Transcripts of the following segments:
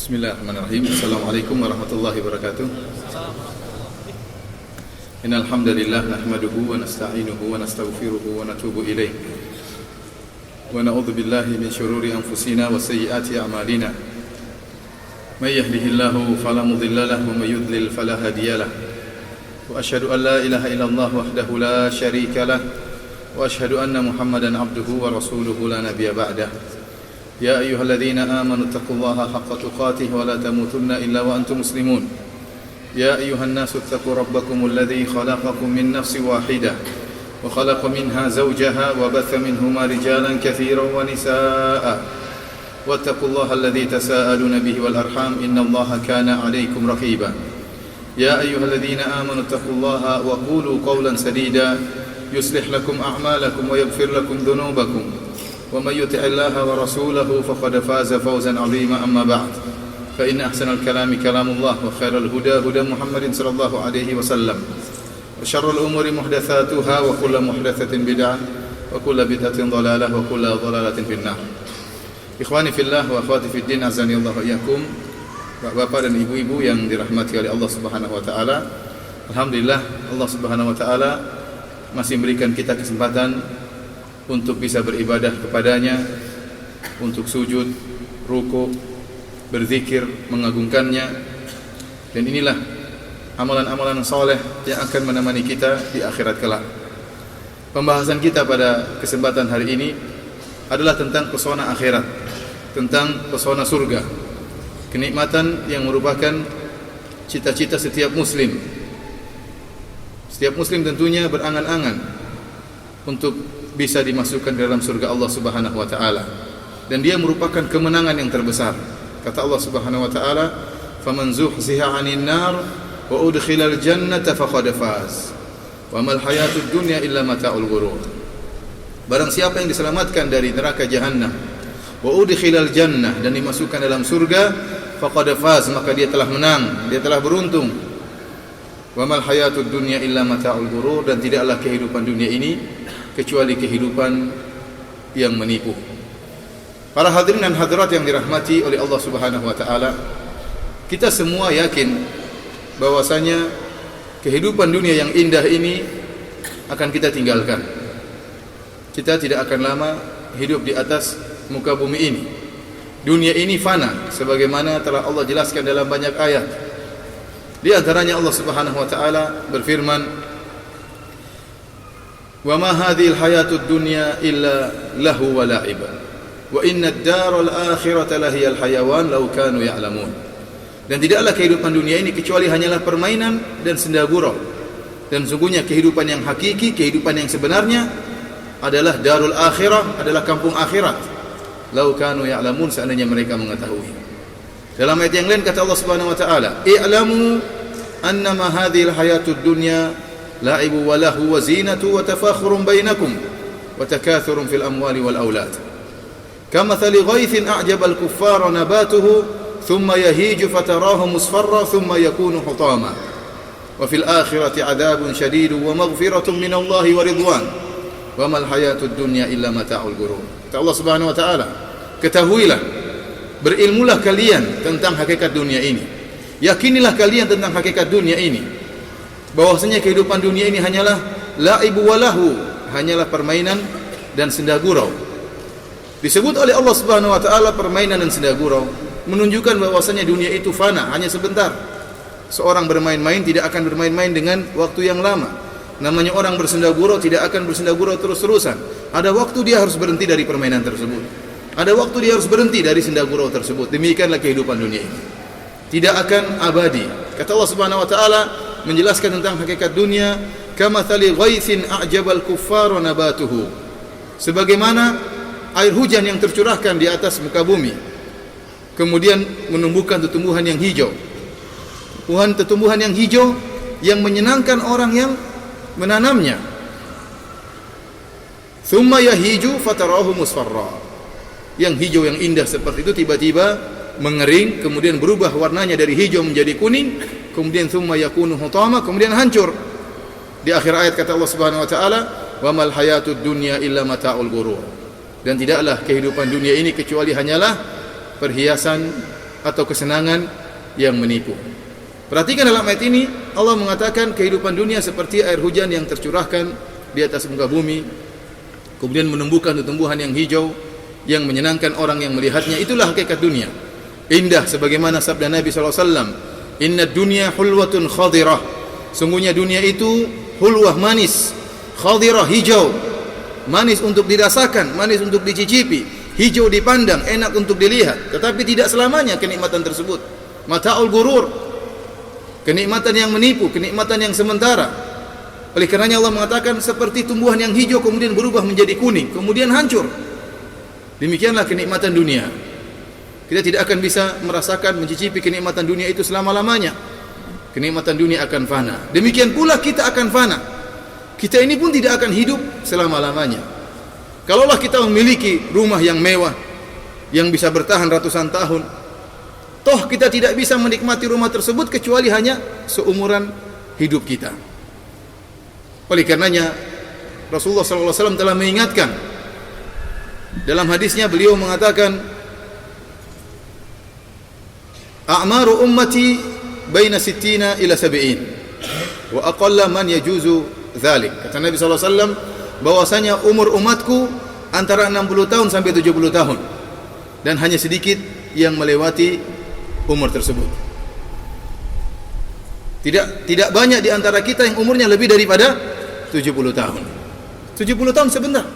Bismillahirrahmanirrahim. Assalamualaikum warahmatullahi wabarakatuh. Innal hamdalillah nahmaduhu wa nasta'inuhu wa nastaghfiruhu wa natubu ilayh. Wa na'udzu billahi min shururi anfusina wa sayyiati a'malina. May yahdihillahu fala mudilla lahu wa may yudlil fala hadiya lahu. Wa asyhadu an la ilaha illallah wahdahu la syarika lahu wa asyhadu anna Muhammadan abduhu wa rasuluhu la nabiyya ba'dahu. يا أيها الذين آمنوا اتقوا الله حق تقاته ولا تموتن إلا وأنتم مسلمون يا أيها الناس اتقوا ربكم الذي خلقكم من نفس واحدة وخلق منها زوجها وبث منهما رجالا كثيرا ونساء واتقوا الله الذي تساءلون به والأرحام إن الله كان عليكم رقيبا يا أيها الذين آمنوا اتقوا الله وقولوا قولا سديدا يصلح لكم أعمالكم ويغفر لكم ذنوبكم ومن يطع الله ورسوله فقد فاز فوزا عظيما أما بعد فإن أحسن الكلام كلام الله وخير الهدى هدى محمد صلى الله عليه وسلم وشر الأمور محدثاتها وكل محدثة بدعة وكل بدعة ضلالة وكل ضلالة في النار. Ikhwani fillah wa akhwati fid din, azani Allah wa iyyakum. Bapak dan ibu-ibu yang dirahmati oleh Allah Subhanahu wa taala. Alhamdulillah, Allah Subhanahu wa taala masih memberikan kita kesempatan untuk bisa beribadah kepadanya, untuk sujud, ruku, berzikir, mengagungkannya. Dan inilah amalan-amalan saleh yang akan menemani kita di akhirat kelak. Pembahasan kita pada kesempatan hari ini adalah tentang pesona akhirat, tentang pesona surga, kenikmatan yang merupakan cita-cita setiap muslim. Setiap muslim tentunya berangan-angan untuk bisa dimasukkan dalam surga Allah Subhanahu wa taala, dan dia merupakan kemenangan yang terbesar. Kata Allah Subhanahu wa taala, "Faman zuhziha 'anil nar wa udkhilal jannata faqad faz. Wa mal hayatud dunya illa mata'ul ghurur." Barang siapa yang diselamatkan dari neraka jahanam, wa udkhilal jannah, dan dimasukkan dalam surga, faqad faz, maka dia telah menang, dia telah beruntung. Wa mal hayatud dunya illa mata'ul ghurur, dan tidaklah kehidupan dunia ini kecuali kehidupan yang menipu. Para hadirin dan hadirat yang dirahmati oleh Allah Subhanahu wa taala, kita semua yakin bahwasanya kehidupan dunia yang indah ini akan kita tinggalkan. Kita tidak akan lama hidup di atas muka bumi ini. Dunia ini fana, sebagaimana telah Allah jelaskan dalam banyak ayat. Di antaranya Allah Subhanahu wa taala berfirman, "Wa ma hadhil hayatud dunya illa lahu wa la'iba wa inna ad-daral akhirata lahiyal hayawan law kanu ya'lamun." Dan tidaklah kehidupan dunia ini kecuali hanyalah permainan dan senda gurau. Dan sungguhnya kehidupan yang hakiki, kehidupan yang sebenarnya adalah darul akhirah, adalah kampung akhirat. Law kanu ya'lamun, seandainya mereka mengetahui. Dalam ayat yang lain kata Allah Subhanahu wa taala, "I'lamu annama hadhil hayatud dunya la'ibu wa lahu wa zinatu wa tafakhurun bainakum wa takathurun fil amwali wal aulad kamathali ghaithin a'jaba al kuffara nabatuhu thumma yahiju fatarahu musfarra thumma yakunu hutama wa fil akhirati 'adabun shadidun wa maghfiratun min Allah wa ridwan wa mal hayatud dunya illa mata'ul ghurur." Kata Allah Subhanahu wa taala, ketahuilah, berilmulah kalian tentang hakikat dunia ini, yakinilah kalian tentang hakikat dunia ini, bahwasanya kehidupan dunia ini hanyalah la'ibu walahu, hanyalah permainan dan senda gurau. Disebut oleh Allah Subhanahu wa taala permainan dan senda gurau, menunjukkan bahwasanya dunia itu fana, hanya sebentar. Seorang bermain-main tidak akan bermain-main dengan waktu yang lama. Namanya orang bersenda gurau tidak akan bersenda gurau terus-terusan. Ada waktu dia harus berhenti dari permainan tersebut. Ada waktu dia harus berhenti dari senda gurau tersebut. Demikianlah kehidupan dunia ini, tidak akan abadi. Kata Allah Subhanahu wa taala menjelaskan tentang hakikat dunia, kamathali ghaithin a'jabal kuffara nabatuhu, sebagaimana air hujan yang tercurahkan di atas muka bumi kemudian menumbuhkan tumbuhan yang hijau. Tumbuhan yang hijau yang menyenangkan orang yang menanamnya. Thumma yahiju fatarahu musfarra, yang hijau yang indah seperti itu tiba-tiba mengering, kemudian berubah warnanya dari hijau menjadi kuning, kemudian thumma yakunu hutama, kemudian hancur. Di akhir ayat kata Allah Subhanahu wa taala, "Wa mal hayatud dunya illa mata'ul ghurur." Dan tidaklah kehidupan dunia ini kecuali hanyalah perhiasan atau kesenangan yang menipu. Perhatikan dalam ayat ini, Allah mengatakan kehidupan dunia seperti air hujan yang tercurahkan di atas muka bumi, kemudian menumbuhkan tumbuhan yang hijau, yang menyenangkan orang yang melihatnya. Itulah hakikat dunia. Indah sebagaimana sabda Nabi SAW, inna dunya hulwatun khadirah. Sungguhnya dunia itu hulwah, manis, khadirah, hijau, manis untuk dirasakan, manis untuk dicicipi, hijau dipandang, enak untuk dilihat. Tetapi tidak selamanya kenikmatan tersebut. Mata'ul gurur, kenikmatan yang menipu, kenikmatan yang sementara. Oleh karenanya Allah mengatakan seperti tumbuhan yang hijau kemudian berubah menjadi kuning, kemudian hancur. Demikianlah kenikmatan dunia. Kita tidak akan bisa merasakan, mencicipi kenikmatan dunia itu selama-lamanya. Kenikmatan dunia akan fana. Demikian pula kita akan fana. Kita ini pun tidak akan hidup selama-lamanya. Kalaulah kita memiliki rumah yang mewah, yang bisa bertahan ratusan tahun, toh kita tidak bisa menikmati rumah tersebut kecuali hanya seumuran hidup kita. Oleh karenanya Rasulullah SAW telah mengingatkan. Dalam hadisnya beliau mengatakan, a'maru ummati baina sittina ila sab'in wa aqalla man yajuzu dzalik. Kata Nabi SAW bahwasanya umur umatku antara 60 tahun sampai 70 tahun, dan hanya sedikit yang melewati umur tersebut. Tidak banyak di antara kita yang umurnya lebih daripada 70 tahun. 70 tahun sebentar,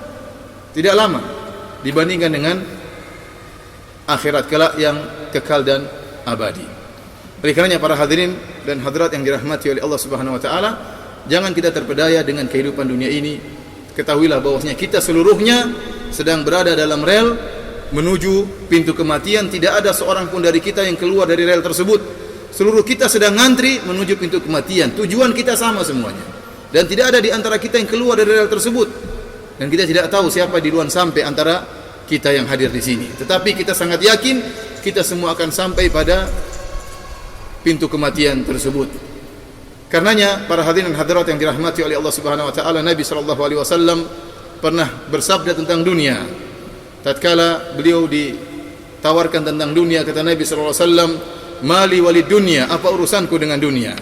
tidak lama dibandingkan dengan akhirat kelak yang kekal dan abadi. Oleh karenanya para hadirin dan hadirat yang dirahmati oleh Allah Subhanahu wa taala, jangan kita terpedaya dengan kehidupan dunia ini. Ketahuilah bahwasanya kita seluruhnya sedang berada dalam rel menuju pintu kematian. Tidak ada seorang pun dari kita yang keluar dari rel tersebut. Seluruh kita sedang ngantri menuju pintu kematian. Tujuan kita sama semuanya. Dan tidak ada di antara kita yang keluar dari rel tersebut. Dan kita tidak tahu siapa di luar sampai antara kita yang hadir di sini. Tetapi kita sangat yakin kita semua akan sampai pada pintu kematian tersebut. Karenanya para hadirin dan hadirat yang dirahmati oleh Allah Subhanahu wa taala, Nabi sallallahu alaihi wasallam pernah bersabda tentang dunia. Tatkala beliau ditawarkan tentang dunia, kata Nabi sallallahu alaihi wasallam, "Mali walid dunya, apa urusanku dengan dunia?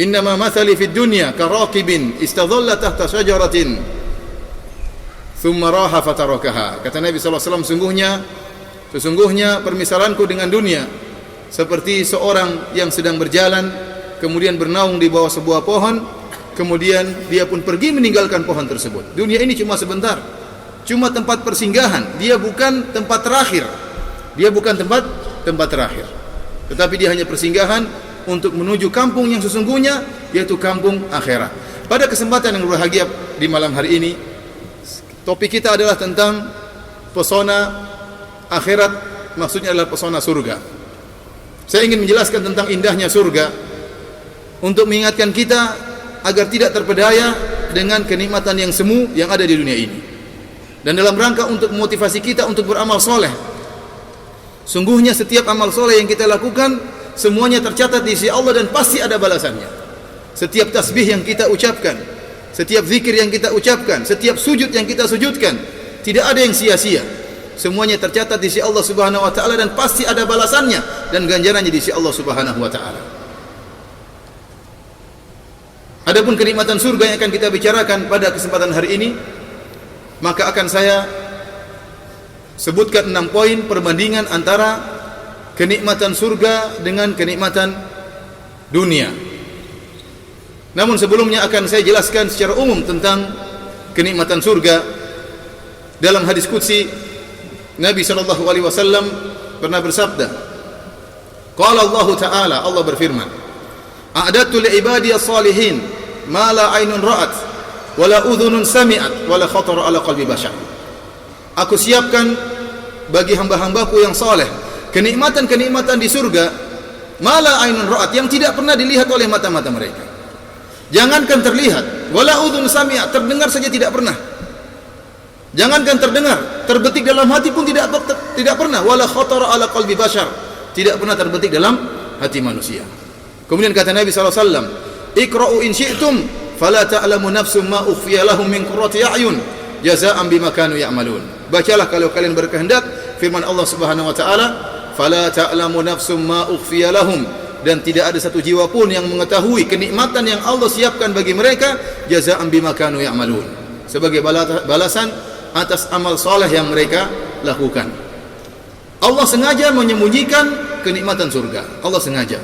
Innama mathali fid dunya karaqibin istadhalla tahta syajaratin thumma raha fatarakaha." Kata Nabi sallallahu alaihi wasallam, sesungguhnya permisalanku dengan dunia seperti seorang yang sedang berjalan kemudian bernaung di bawah sebuah pohon, kemudian dia pun pergi meninggalkan pohon tersebut. Dunia ini cuma sebentar, cuma tempat persinggahan. Dia bukan tempat terakhir. Dia bukan tempat terakhir. Tetapi dia hanya persinggahan untuk menuju kampung yang sesungguhnya, yaitu kampung akhirat. Pada kesempatan yang berbahagia di malam hari ini, topik kita adalah tentang pesona akhirat, maksudnya adalah pesona surga. Saya ingin menjelaskan tentang indahnya surga untuk mengingatkan kita agar tidak terpedaya dengan kenikmatan yang semu yang ada di dunia ini. Dan dalam rangka untuk memotivasi kita untuk beramal soleh. Sungguhnya setiap amal soleh yang kita lakukan semuanya tercatat di sisi Allah dan pasti ada balasannya. Setiap tasbih yang kita ucapkan, setiap zikir yang kita ucapkan, setiap sujud yang kita sujudkan, tidak ada yang sia-sia. Semuanya tercatat di sisi Allah Subhanahu wa taala dan pasti ada balasannya dan ganjarannya di sisi Allah Subhanahu wa taala. Adapun kenikmatan surga yang akan kita bicarakan pada kesempatan hari ini, maka akan saya sebutkan 6 poin perbandingan antara kenikmatan surga dengan kenikmatan dunia. Namun sebelumnya akan saya jelaskan secara umum tentang kenikmatan surga. Dalam hadis qudsi Nabi sallallahu alaihi wasallam pernah bersabda, qala Allah Ta'ala, Allah berfirman, a'dadtu li ibadiyas salihin ma la aynun ra'at wa la udhunun sami'at wa la khatara ala qalbi bashar. Aku siapkan bagi hamba-hambaku yang saleh kenikmatan-kenikmatan di surga ma la aynun ra'at, yang tidak pernah dilihat oleh mata-mata mereka. Jangankan terlihat, wala udhun sami'at, terdengar saja tidak pernah. Jangankan terdengar, terbetik dalam hati pun tidak pernah. Wala khatara ala qalbi bashar, tidak pernah terbetik dalam hati manusia. Kemudian kata Nabi SAW, iqra'u in syi'tum fala ta'lamu nafsum ma ukhfiya lahum min qurrati a'yun jazaa'an bima kanu ya'malun. Bacalah kalau kalian berkehendak firman Allah Subhanahu wa taala, fala ta'lamu nafsum ma ukhfiya lahum, dan tidak ada satu jiwa pun yang mengetahui kenikmatan yang Allah siapkan bagi mereka, jazaa'an bima kanu ya'malun, sebagai balasan atas amal saleh yang mereka lakukan. Allah sengaja menyembunyikan kenikmatan surga. Allah sengaja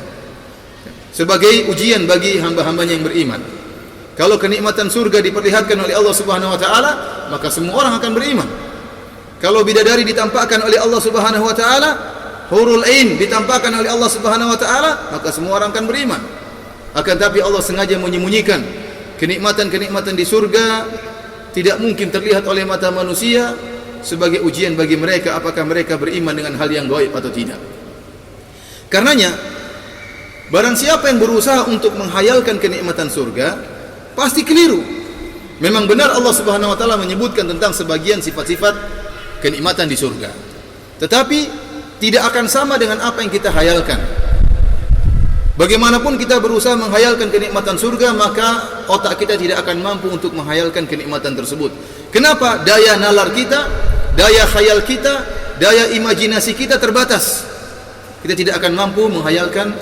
sebagai ujian bagi hamba-hambanya yang beriman. Kalau kenikmatan surga diperlihatkan oleh Allah Subhanahu wa taala, maka semua orang akan beriman. Kalau bidadari ditampakkan oleh Allah Subhanahu wa taala, hurul ain ditampakkan oleh Allah Subhanahu wa taala, maka semua orang akan beriman. Akan tapi Allah sengaja menyembunyikan kenikmatan-kenikmatan di surga, tidak mungkin terlihat oleh mata manusia, sebagai ujian bagi mereka apakah mereka beriman dengan hal yang gaib atau tidak. Karenanya barang siapa yang berusaha untuk menghayalkan kenikmatan surga, pasti keliru. Memang benar Allah Subhanahu wa taala menyebutkan tentang sebagian sifat-sifat kenikmatan di surga, tetapi tidak akan sama dengan apa yang kita hayalkan. Bagaimanapun kita berusaha menghayalkan kenikmatan surga, maka otak kita tidak akan mampu untuk menghayalkan kenikmatan tersebut. Kenapa? Daya nalar kita, daya khayal kita, daya imajinasi kita terbatas. Kita tidak akan mampu menghayalkan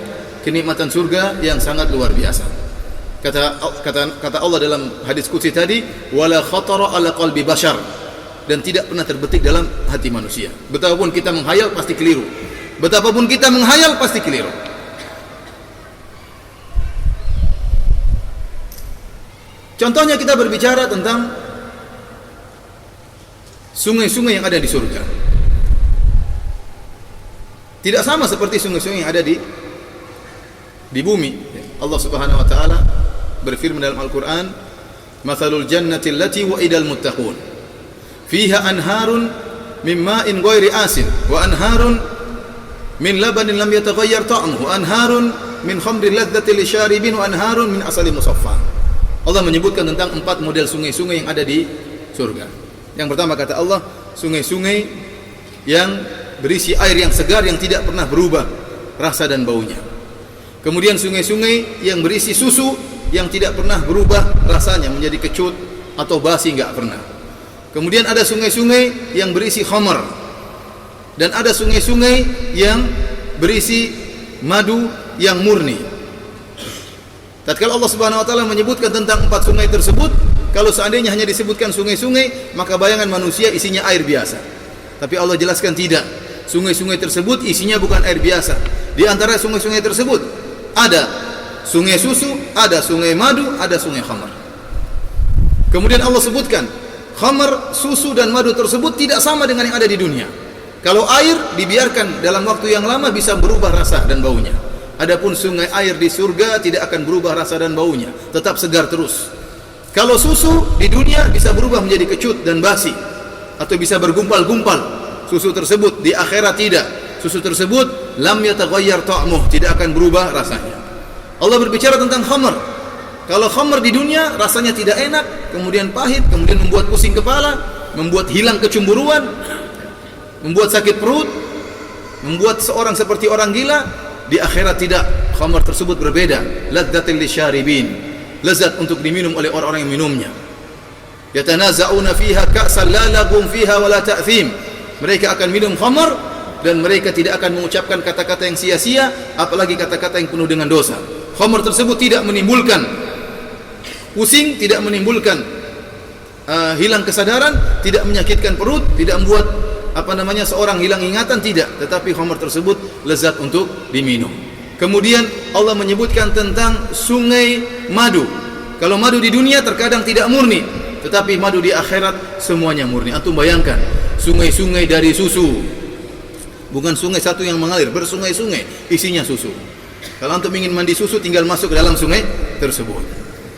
kenikmatan surga yang sangat luar biasa. Kata Allah dalam hadis qudsi tadi, wala khatara ala qalbi bashar, dan tidak pernah terbetik dalam hati manusia. Betapapun kita menghayal pasti keliru. Betapapun kita menghayal pasti keliru. Contohnya kita berbicara tentang sungai-sungai yang ada di surga. Tidak sama seperti sungai-sungai yang ada di bumi. Allah Subhanahu wa taala berfirman dalam Al-Qur'an, "Matsalul jannati allati wa'idal muttaqun. Fiha anharun min ma'in ghairi asin wa anharun min labanin lam yataghayyar ta'muhu wa anharun min khamrin ladzatin lisyaribin wa anharun min asalin musaffah." Allah menyebutkan tentang 4 model sungai-sungai yang ada di surga. Yang pertama kata Allah, sungai-sungai yang berisi air yang segar yang tidak pernah berubah rasa dan baunya. Kemudian sungai-sungai yang berisi susu yang tidak pernah berubah rasanya menjadi kecut atau basi, enggak pernah. Kemudian ada sungai-sungai yang berisi khamar, dan ada sungai-sungai yang berisi madu yang murni. Tatkala Allah Subhanahu wa taala menyebutkan tentang 4 sungai tersebut, kalau seandainya hanya disebutkan sungai-sungai, maka bayangan manusia isinya air biasa. Tapi Allah jelaskan tidak. Sungai-sungai tersebut isinya bukan air biasa. Di antara sungai-sungai tersebut ada sungai susu, ada sungai madu, ada sungai khamar. Kemudian Allah sebutkan khamar, susu dan madu tersebut tidak sama dengan yang ada di dunia. Kalau air dibiarkan dalam waktu yang lama bisa berubah rasa dan baunya. Adapun sungai air di surga tidak akan berubah rasa dan baunya, tetap segar terus. Kalau susu di dunia bisa berubah menjadi kecut dan basi, atau bisa bergumpal-gumpal. Susu tersebut di akhirat tidak. Susu tersebut lam yataghayyar ta'muh, tidak akan berubah rasanya. Allah berbicara tentang khamar. Kalau khamar di dunia rasanya tidak enak, kemudian pahit, kemudian membuat pusing kepala, membuat hilang kecemburuan, membuat sakit perut, membuat seorang seperti orang gila. Di akhirat tidak. Khamar tersebut berbeda. Ladzatil lisyaribin, lezat untuk diminum oleh orang-orang yang minumnya. Yatanaza'una fiha ka'san la lagum fiha wala ta'thim. Mereka akan minum khamar dan mereka tidak akan mengucapkan kata-kata yang sia-sia, apalagi kata-kata yang penuh dengan dosa. Khamar tersebut tidak menimbulkan pusing, tidak menimbulkan hilang kesadaran, tidak menyakitkan perut, tidak membuat seorang hilang ingatan, tidak. Tetapi khamar tersebut lezat untuk diminum. Kemudian Allah menyebutkan tentang sungai madu. Kalau madu di dunia terkadang tidak murni, tetapi madu di akhirat semuanya murni. Antum bayangkan, sungai-sungai dari susu. Bukan sungai satu yang mengalir, bersungai-sungai isinya susu. Kalau antum ingin mandi susu, tinggal masuk ke dalam sungai tersebut.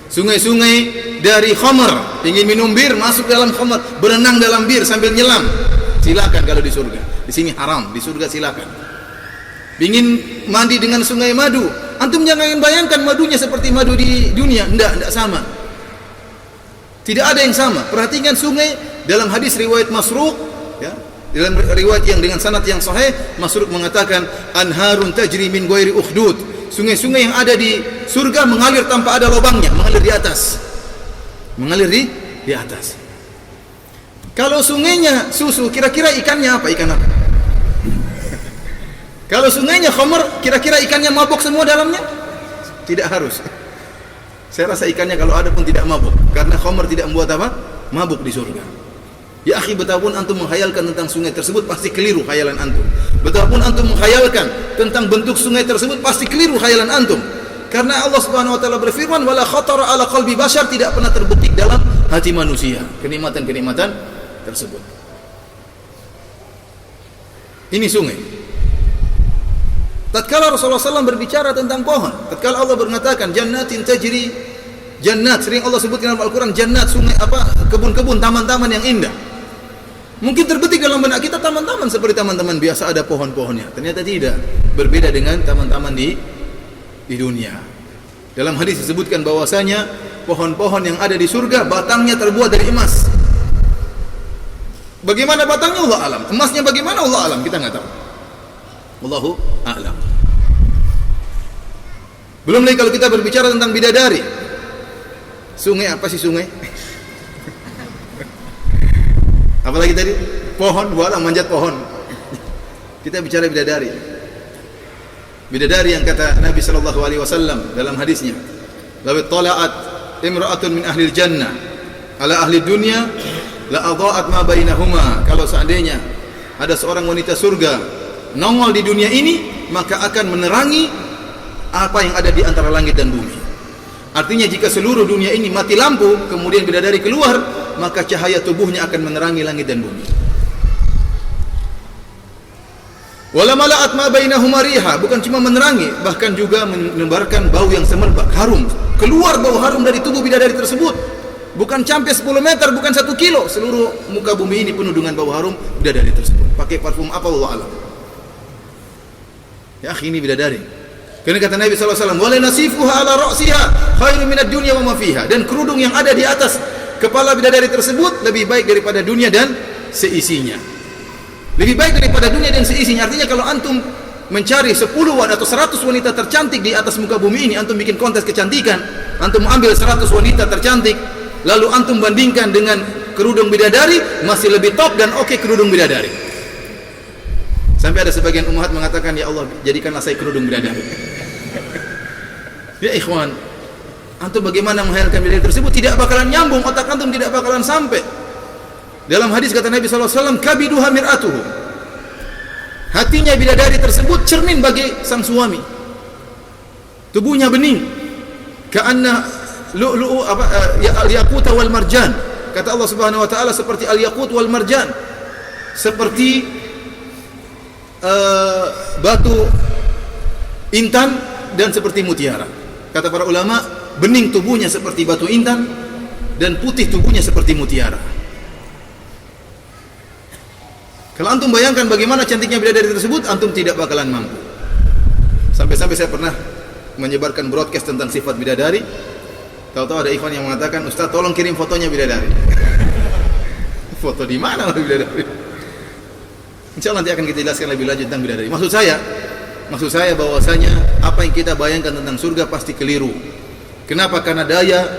Sungai-sungai dari khamar, ingin minum bir, masuk dalam khamar, berenang dalam bir sambil nyelam. Silakan kalau di surga. Di sini haram, di surga silakan. Ingin mandi dengan sungai madu, antum jangan bayangkan madunya seperti madu di dunia. Enggak sama. Tidak ada yang sama. Perhatikan sungai dalam hadis riwayat Masruq, ya. Dalam riwayat yang dengan sanad yang sahih, Masruq mengatakan anharun tajri min ghairi ukhdud. Sungai-sungai yang ada di surga mengalir tanpa ada lubangnya, mengalir di atas. Mengalir di atas. Kalau sungainya susu, kira-kira ikannya apa? Ikan apa? Kalau sungainya khamr, kira-kira ikannya mabuk semua dalamnya? Tidak harus. Saya rasa ikannya kalau ada pun tidak mabuk, karena khamr tidak membuat apa? Mabuk di surga. Ya akhi, betapapun antum menghayalkan tentang sungai tersebut, pasti keliru khayalan antum. Betapapun antum menghayalkan tentang bentuk sungai tersebut, pasti keliru khayalan antum. Karena Allah Subhanahu wa taala berfirman, "Wala khatara ala qalbi bashar", tidak pernah terbetik dalam hati manusia kenikmatan-kenikmatan tersebut. Ini sungai. Tatkala Rasulullah SAW berbicara tentang pohon, tatkala Allah mengatakan jannatin tajri, jannat, sering Allah sebutkan dalam Al-Quran jannat, sungai apa, kebun-kebun, taman-taman yang indah. Mungkin terbetik dalam benak kita taman-taman seperti taman-taman biasa ada pohon-pohonnya. Ternyata tidak, berbeda dengan taman-taman di dunia. Dalam hadis disebutkan bahwasanya pohon-pohon yang ada di surga batangnya terbuat dari emas. Bagaimana batangnya Allah alam, emasnya bagaimana Allah alam, kita nggak tahu. Wallahu a'lam. Belum lagi kalau kita berbicara tentang bidadari. Sungai, apa sih sungai? Apalagi tadi? Pohon, wala manjat pohon. Kita bicara bidadari. Bidadari yang kata Nabi sallallahu alaihi wasallam dalam hadisnya, "Law tala'at imra'atun min ahli jannah ala ahli dunya la adha'at ma bainahuma." Kalau seandainya ada seorang wanita surga nongol di dunia ini, maka akan menerangi apa yang ada di antara langit dan bumi. Artinya jika seluruh dunia ini mati lampu, kemudian bidadari keluar, maka cahaya tubuhnya akan menerangi langit dan bumi. Wala mala'at ma bainahuma riha, bukan cuma menerangi, bahkan juga menebarkan bau yang semerbak, harum. Keluar bau harum dari tubuh bidadari tersebut. Bukan sampai 10 meter, bukan 1 kilo, seluruh muka bumi ini penuh dengan bau harum bidadari tersebut. Pakai parfum apa Allah alam. Ya akhi, ini bidadari. Karena kata Nabi SAW, "Wala nasifuha ala ra'siha khairu minad dunya wa ma fiha." Dan kerudung yang ada di atas kepala bidadari tersebut lebih baik daripada dunia dan seisinya. Lebih baik daripada dunia dan seisinya. Artinya kalau antum mencari 10 atau 100 wanita tercantik di atas muka bumi ini, antum bikin kontes kecantikan, antum ambil 100 wanita tercantik, lalu antum bandingkan dengan kerudung bidadari, masih lebih top dan oke kerudung bidadari. Sampai ada sebagian ummahat mengatakan, "Ya Allah, jadikanlah saya kerudung bidadari." Ya ikhwan, antum bagaimana menghayalkan bidadari tersebut? Tidak bakalan nyambung, otak antum tidak bakalan sampai. Dalam hadis kata Nabi SAW, "Kabiduha mir'atuhu." Hatinya bidadari tersebut cermin bagi sang suami. Tubuhnya bening, ka'anna lu'lu'u al-yaqut wal marjan. Kata Allah Subhanahu wa taala, seperti al-yaqut wal marjan, seperti batu intan dan seperti mutiara. Kata para ulama, bening tubuhnya seperti batu intan dan putih tubuhnya seperti mutiara. Kalau antum bayangkan bagaimana cantiknya bidadari tersebut, antum tidak bakalan mampu. Sampai-sampai saya pernah menyebarkan broadcast tentang sifat bidadari. Tahu-tahu ada ikhwan yang mengatakan, "Ustaz, tolong kirim fotonya bidadari." Foto di mana bidadari? Insyaallah nanti akan kita jelaskan lebih lanjut tentang bidadari. Maksud saya bahwasanya apa yang kita bayangkan tentang surga pasti keliru. Kenapa? Karena daya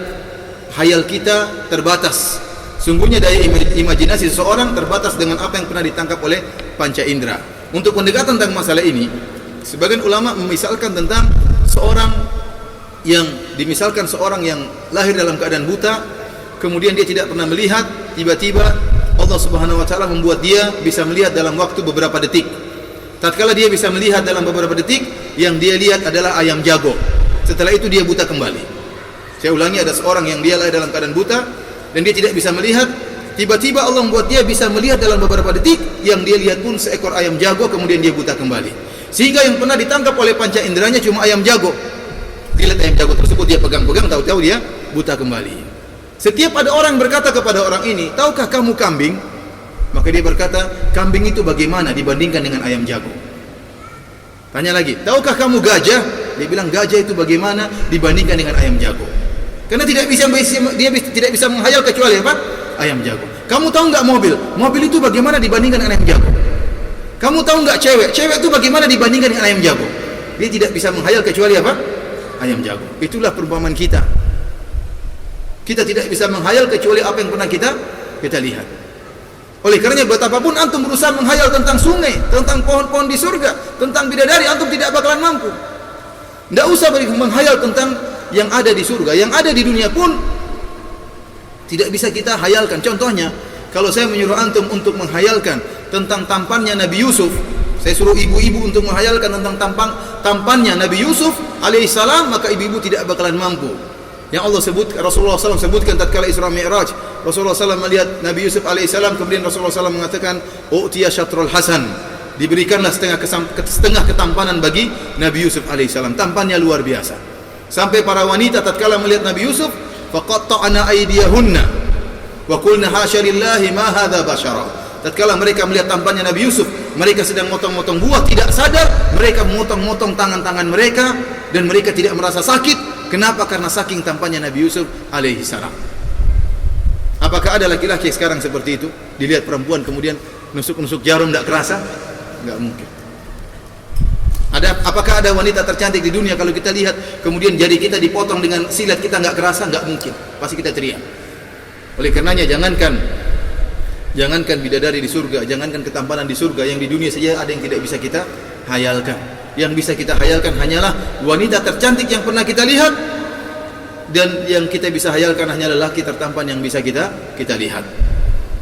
hayal kita terbatas. Sungguhnya daya imajinasi seseorang terbatas dengan apa yang pernah ditangkap oleh panca indera. Untuk pendekatan tentang masalah ini, sebagian ulama memisalkan tentang seorang yang lahir dalam keadaan buta, kemudian dia tidak pernah melihat, tiba-tiba Allah Subhanahu wa taala membuat dia bisa melihat dalam waktu beberapa detik. Tatkala dia bisa melihat dalam beberapa detik, yang dia lihat adalah ayam jago. Setelah itu dia buta kembali. Saya ulangi, ada seorang yang dia lahir dalam keadaan buta dan dia tidak bisa melihat, tiba-tiba Allah membuat dia bisa melihat dalam beberapa detik, yang dia lihat pun seekor ayam jago, kemudian dia buta kembali. Sehingga yang pernah ditangkap oleh panca inderanya cuma ayam jago. Dia lihat ayam jago tersebut, dia pegang-pegang, tahu-tahu dia buta kembali. Setiap ada orang berkata kepada orang ini, "Tahukah kamu kambing?" Maka dia berkata, "Kambing itu bagaimana dibandingkan dengan ayam jago?" Tanya lagi, "Tahukah kamu gajah?" Dia bilang, "Gajah itu bagaimana dibandingkan dengan ayam jago?" Karena dia tidak bisa menghayal kecuali apa? Ayam jago. Kamu tahu nggak mobil? Mobil itu bagaimana dibandingkan dengan ayam jago? Kamu tahu nggak cewek? Cewek itu bagaimana dibandingkan dengan ayam jago? Dia tidak bisa menghayal kecuali apa? Ayam jago. Itulah perumpamaan kita. Kita tidak bisa menghayal kecuali apa yang pernah kita lihat. Oleh karenanya betapapun antum berusaha menghayal tentang sungai, tentang pohon-pohon di surga, tentang bidadari, antum tidak bakalan mampu. Tidak usah menghayal tentang yang ada di surga, yang ada di dunia pun tidak bisa kita hayalkan. Contohnya, kalau saya menyuruh antum untuk menghayalkan tentang tampannya Nabi Yusuf, saya suruh ibu-ibu untuk menghayalkan tentang tampannya Nabi Yusuf alaihissalam, maka ibu-ibu tidak bakalan mampu. Yang Allah sebut, Rasulullah SAW sebutkan tatkala Isra Mi'raj, Rasulullah SAW melihat Nabi Yusuf alaihissalam, kemudian Rasulullah SAW mengatakan, "U'tiya syatrul hasan." Diberikanlah setengah ketampanan bagi Nabi Yusuf alaihissalam. Tampannya luar biasa. Sampai para wanita tatkala melihat Nabi Yusuf, faqatta'na aydiyahunna wa qulna hasya lillahi ma hadza basyara. Tatkala mereka melihat tampannya Nabi Yusuf, mereka sedang motong-motong buah, tidak sadar mereka memotong-motong tangan-tangan mereka dan mereka tidak merasa sakit. Kenapa? Karena saking tampannya Nabi Yusuf alaihi salam. Apakah ada laki-laki sekarang seperti itu? Dilihat perempuan kemudian nusuk-nusuk jarum tidak kerasa? Enggak mungkin. Apakah ada wanita tercantik di dunia kalau kita lihat kemudian jari kita dipotong dengan silat kita enggak kerasa? Enggak mungkin. Pasti kita teriak. Oleh karenanya jangankan bidadari di surga, jangankan ketampanan di surga, yang di dunia saja ada yang tidak bisa kita hayalkan. Yang bisa kita hayalkan hanyalah wanita tercantik yang pernah kita lihat, dan yang kita bisa hayalkan hanyalah laki tertampan yang bisa kita lihat.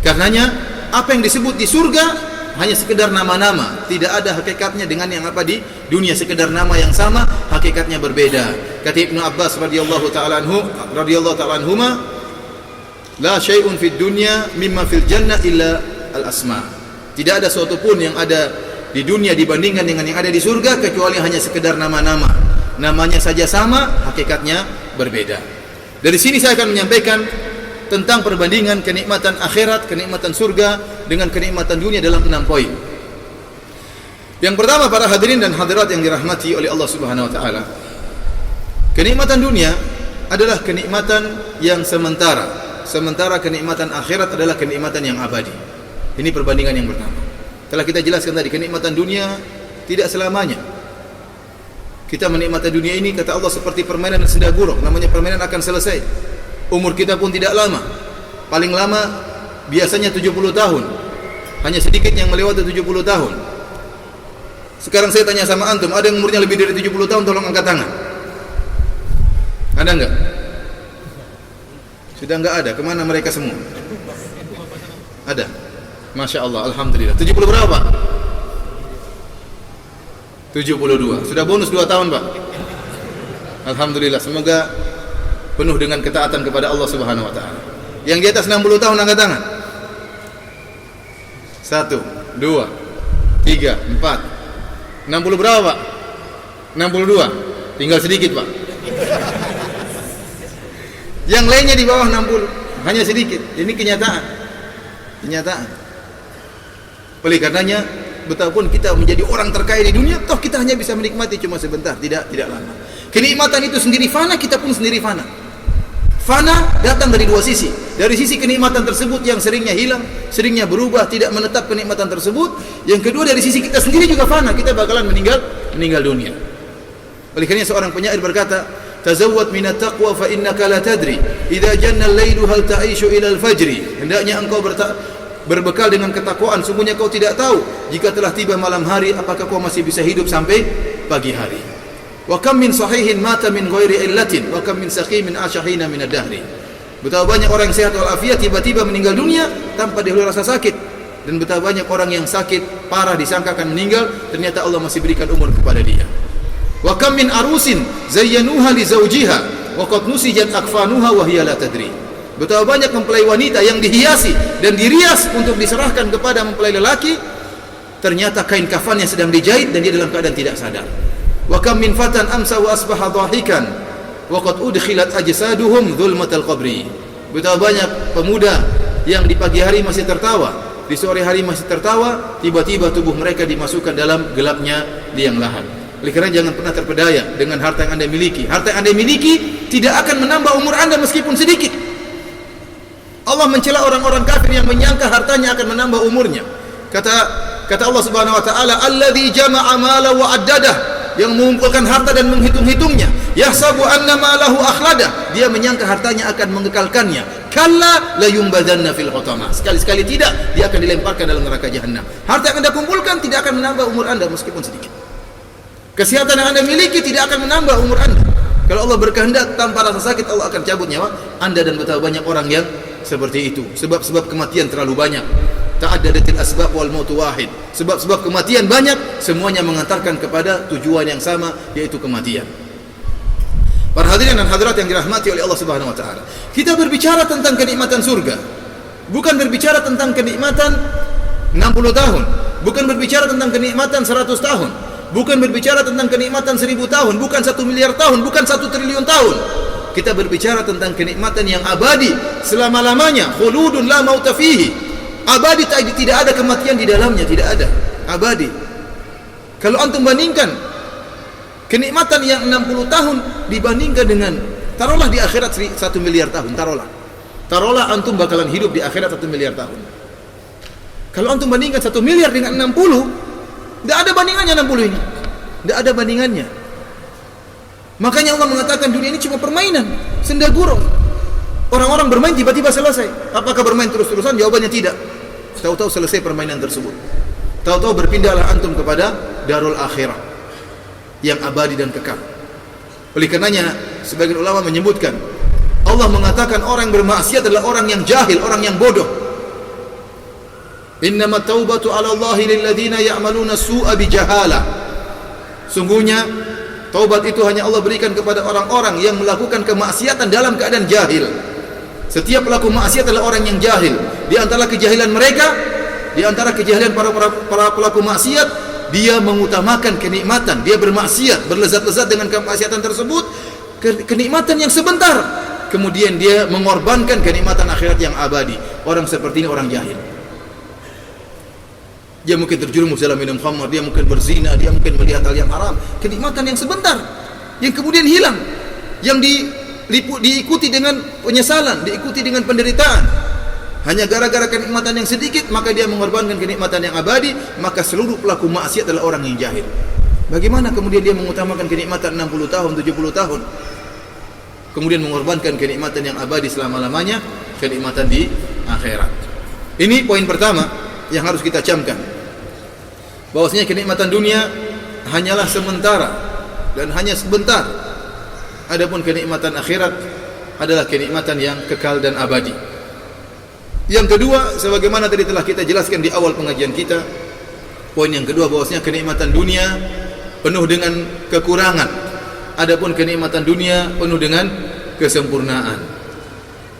Karenanya apa yang disebut di surga hanya sekedar nama-nama, tidak ada hakikatnya dengan yang apa di dunia. Sekedar nama yang sama, hakikatnya berbeda. Kata Ibnu Abbas radhiyallahu ta'ala anhuma, la syai'un fid dunya mimma fil jannah illa al asma. Tidak ada sesuatu pun yang ada di dunia dibandingkan dengan yang ada di surga kecuali hanya sekedar nama-nama. Namanya saja sama, hakikatnya berbeda. Dari sini saya akan menyampaikan tentang perbandingan kenikmatan akhirat, kenikmatan surga dengan kenikmatan dunia dalam 6 poin. Yang pertama, para hadirin dan hadirat yang dirahmati oleh Allah Subhanahu wa taala, kenikmatan dunia adalah kenikmatan yang sementara, sementara kenikmatan akhirat adalah kenikmatan yang abadi. Ini perbandingan yang pertama. Telah kita jelaskan tadi, kenikmatan dunia tidak selamanya. Kita menikmati dunia ini, kata Allah, seperti permainan yang sedang buruk. Namanya permainan akan selesai. Umur kita pun tidak lama. Paling lama biasanya 70 tahun. Hanya sedikit yang melewati 70 tahun. Sekarang saya tanya sama antum, ada yang umurnya lebih dari 70 tahun? Tolong angkat tangan. Ada enggak? Sudah enggak ada. Kemana mereka semua? Ada. Masya Allah, alhamdulillah. 70 berapa, Pak? 72. Sudah bonus 2 tahun, Pak. Alhamdulillah. Semoga penuh dengan ketaatan kepada Allah Subhanahu wa taala. Yang di atas 60 tahun angkat tangan. 1, 2, 3, 4. 60 berapa, Pak? 62. Tinggal sedikit, Pak. Yang lainnya di bawah 60, hanya sedikit. Ini kenyataan. Oleh karenanya, betapapun kita menjadi orang terkaya di dunia, toh kita hanya bisa menikmati cuma sebentar, tidak lama. Kenikmatan itu sendiri fana, kita pun sendiri fana. Fana datang dari dua sisi. Dari sisi kenikmatan tersebut yang seringnya hilang, seringnya berubah, tidak menetap kenikmatan tersebut. Yang kedua, dari sisi kita sendiri juga fana, kita bakalan meninggal dunia. Oleh karenanya seorang penyair berkata, "Tazawwad minat taqwa fa innaka la tadri idza janna al-lailu hal ta'ishu ila al-fajri." Hendaknya engkau berbekal dengan ketakwaan, sungguhnya kau tidak tahu jika telah tiba malam hari apakah kau masih bisa hidup sampai pagi hari. Wa kam min sahihin mata min ghairi illatin wa kam min saqimin ashahina min ad-dahri. Betapa banyak orang yang sehat walafiat tiba-tiba meninggal dunia tanpa dahulu rasa sakit, dan betapa banyak orang yang sakit parah disangka akan meninggal, ternyata Allah masih berikan umur kepada dia. Wa kam min arusin zayyanuha li zawjiha wa qad nusijat akfanuha wa hiya la tadri. Betapa banyak mempelai wanita yang dihiasi dan dirias untuk diserahkan kepada mempelai lelaki, ternyata kain kafannya sedang dijahit dan dia dalam keadaan tidak sadar. Wa kam min fatan amsa wa asbaha dhahikan wa qad udkhilat ajsaduhum dhulmatal qabri. Betapa banyak pemuda yang di pagi hari masih tertawa, di sore hari masih tertawa, tiba-tiba tubuh mereka dimasukkan dalam gelapnya liang lahat. Oleh karena jangan pernah terpedaya dengan harta yang Anda miliki. Harta yang Anda miliki tidak akan menambah umur Anda meskipun sedikit. Allah mencela orang-orang kafir yang menyangka hartanya akan menambah umurnya. Kata Allah Subhanahu wa taala, "Alladzi jama'a mala wa addadah," yang mengumpulkan harta dan menghitung-hitungnya. "Yahsabu anna malahu akhlada," dia menyangka hartanya akan mengekalkannya. Kalla la yumbadanna fil hutama. Sekali-sekali tidak, dia akan dilemparkan dalam neraka jahanam. Harta yang Anda kumpulkan tidak akan menambah umur Anda meskipun sedikit. Kesehatan yang Anda miliki tidak akan menambah umur Anda. Kalau Allah berkehendak tanpa rasa sakit, Allah akan cabut nyawa Anda. Dan betapa banyak orang yang seperti itu. Sebab-sebab kematian terlalu banyak. Ta'addadatil asbab wal mautu wahid. Sebab-sebab kematian banyak, semuanya mengantarkan kepada tujuan yang sama, yaitu kematian. Para hadirin dan hadirat yang dirahmati oleh Allah Subhanahu wa taala. Kita berbicara tentang kenikmatan surga. Bukan berbicara tentang kenikmatan 60 tahun, bukan berbicara tentang kenikmatan 100 tahun, bukan berbicara tentang kenikmatan 1000 tahun, bukan 1 miliar tahun, bukan 1 triliun tahun. Kita berbicara tentang kenikmatan yang abadi selama-lamanya, khuludun la mauta fihi. Abadi, tidak ada kematian di dalamnya, tidak ada. Abadi. Kalau antum bandingkan kenikmatan yang 60 tahun dibandingkan dengan, taruhlah di akhirat 1 miliar tahun, taruhlah antum bakalan hidup di akhirat 1 miliar tahun. Kalau antum bandingkan 1 miliar dengan 60, tidak ada bandingannya 60 ini, tidak ada bandingannya. Makanya Allah mengatakan dunia ini cuma permainan, senda gurau. Orang-orang bermain tiba-tiba selesai. Apakah bermain terus-terusan? Jawabannya tidak. Tahu-tahu selesai permainan tersebut. Tahu-tahu berpindahlah antum kepada darul akhirah yang abadi dan kekal. Oleh karenanya sebagian ulama menyebutkan, Allah mengatakan orang yang bermaksiat adalah orang yang jahil, orang yang bodoh. Innamat taubatu 'ala Allahi lil ladzina ya'maluna su'a bijahalah. Sungguhnya taubat itu hanya Allah berikan kepada orang-orang yang melakukan kemaksiatan dalam keadaan jahil. Setiap pelaku maksiat adalah orang yang jahil. Di antara kejahilan mereka, di antara kejahilan para pelaku maksiat, dia mengutamakan kenikmatan, dia bermaksiat, berlezat-lezat dengan kemaksiatan tersebut, kenikmatan yang sebentar, kemudian dia mengorbankan kenikmatan akhirat yang abadi. Orang seperti ini orang jahil. Dia mungkin terjerumus dalam minum khamr, dia mungkin berzina, dia mungkin melihat hal yang haram, kenikmatan yang sebentar yang kemudian hilang, yang diikuti dengan penyesalan, diikuti dengan penderitaan. Hanya gara-gara kenikmatan yang sedikit, maka dia mengorbankan kenikmatan yang abadi. Maka seluruh pelaku maksiat adalah orang yang jahil. Bagaimana kemudian dia mengutamakan kenikmatan 60 tahun, 70 tahun, kemudian mengorbankan kenikmatan yang abadi selama-lamanya, kenikmatan di akhirat. Ini poin pertama yang harus kita camkan, bahwasanya kenikmatan dunia hanyalah sementara dan hanya sebentar. Adapun kenikmatan akhirat adalah kenikmatan yang kekal dan abadi. Yang kedua, sebagaimana tadi telah kita jelaskan di awal pengajian kita, poin yang kedua bahwasanya kenikmatan dunia penuh dengan kekurangan. Adapun kenikmatan dunia penuh dengan kesempurnaan.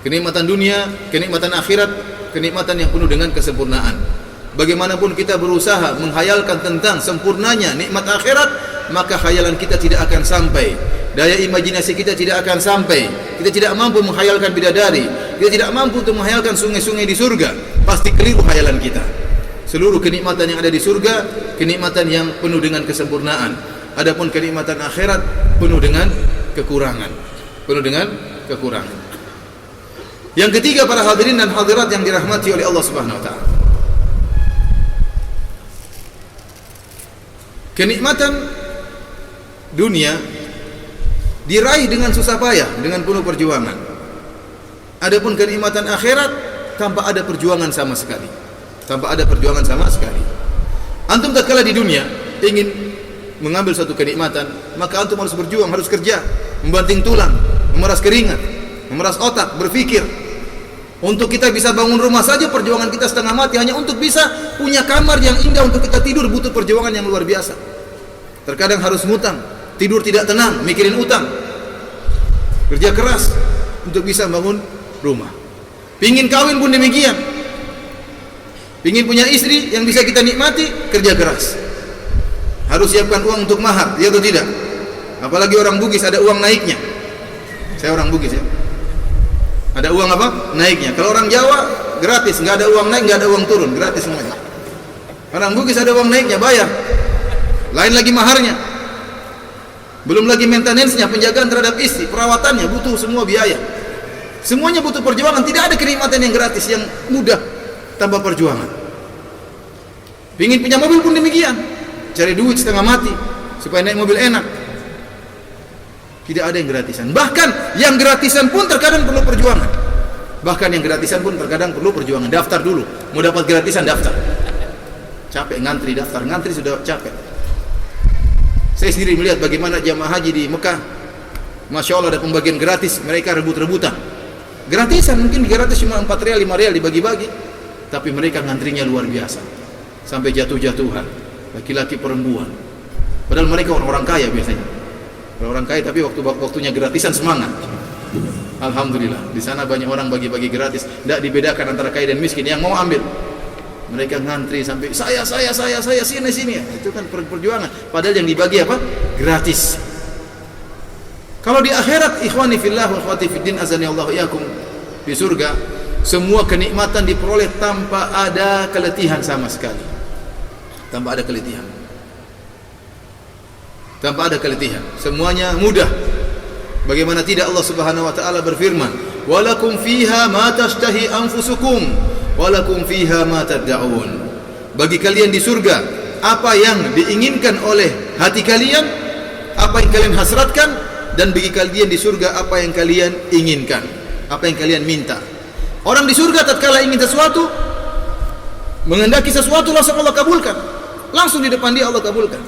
Kenikmatan dunia, kenikmatan akhirat, kenikmatan yang penuh dengan kesempurnaan. Bagaimanapun kita berusaha menghayalkan tentang sempurnanya nikmat akhirat, maka khayalan kita tidak akan sampai. Daya imajinasi kita tidak akan sampai. Kita tidak mampu menghayalkan bidadari, kita tidak mampu untuk menghayalkan sungai-sungai di surga. Pasti keliru khayalan kita. Seluruh kenikmatan yang ada di surga, kenikmatan yang penuh dengan kesempurnaan. Adapun kenikmatan akhirat penuh dengan kekurangan. Penuh dengan kekurangan. Yang ketiga, para hadirin dan hadirat yang dirahmati oleh Allah Subhanahu wa taala. Kenikmatan dunia diraih dengan susah payah, dengan penuh perjuangan. Adapun kenikmatan akhirat tanpa ada perjuangan sama sekali. Tanpa ada perjuangan sama sekali. Antum tatkala di dunia ingin mengambil satu kenikmatan, maka antum harus berjuang, harus kerja, membanting tulang, memeras keringat, memeras otak, berpikir. Untuk kita bisa bangun rumah saja perjuangan kita setengah mati. Hanya untuk bisa punya kamar yang indah untuk kita tidur butuh perjuangan yang luar biasa. Terkadang harus ngutang, tidur tidak tenang, mikirin utang. Kerja keras untuk bisa bangun rumah. Pingin kawin pun demikian. Pingin punya istri yang bisa kita nikmati, kerja keras. Harus siapkan uang untuk mahar, ya atau tidak? Apalagi orang Bugis ada uang naiknya. Saya orang Bugis ya. Ada uang apa? Naiknya. Kalau orang Jawa gratis, nggak ada uang naik, nggak ada uang turun, gratis semuanya. Orang Bugis ada uang naiknya, bayar. Lain lagi maharnya. Belum lagi maintenance-nya, penjagaan terhadap istri, perawatannya, butuh semua biaya. Semuanya butuh perjuangan. Tidak ada kenikmatan yang gratis, yang mudah tanpa perjuangan. Pingin punya mobil pun demikian. Cari duit setengah mati supaya naik mobil enak. Tidak ada yang gratisan. Bahkan yang gratisan pun terkadang perlu perjuangan. Bahkan yang gratisan pun terkadang perlu perjuangan. Daftar dulu, mau dapat gratisan daftar. Capek ngantri daftar, ngantri sudah capek. Saya sendiri melihat bagaimana jamaah haji di Mekah. Masya Allah ada pembagian gratis, mereka rebut-rebutan. Gratisan mungkin gratis cuma 4 rial, 5 rial dibagi-bagi. Tapi mereka ngantrinya luar biasa. Sampai jatuh-jatuhan. Laki-laki perempuan. Padahal mereka orang-orang kaya biasanya. Orang kaya tapi waktunya gratisan semangat. Alhamdulillah, di sana banyak orang bagi-bagi gratis, tidak dibedakan antara kaya dan miskin yang mau ambil. Mereka ngantri sampai saya sini. Itu kan perjuangan. Padahal yang dibagi apa? Gratis. Kalau di akhirat, ikhwani fillah wa akhwati fiddin azani Allah iyakum, di surga semua kenikmatan diperoleh tanpa ada keletihan sama sekali. Tanpa ada keletihan. Tanpa ada keletihan. Semuanya mudah. Bagaimana tidak Allah Subhanahu wa taala berfirman, "Walakum fiha ma tashtahi anfusukum, walakum fiha ma tad'un." Bagi kalian di surga apa yang diinginkan oleh hati kalian, apa yang kalian hasratkan, dan bagi kalian di surga apa yang kalian inginkan, apa yang kalian minta. Orang di surga tatkala ingin sesuatu, menghendaki sesuatu langsung Allah kabulkan. Langsung di depan dia Allah kabulkan.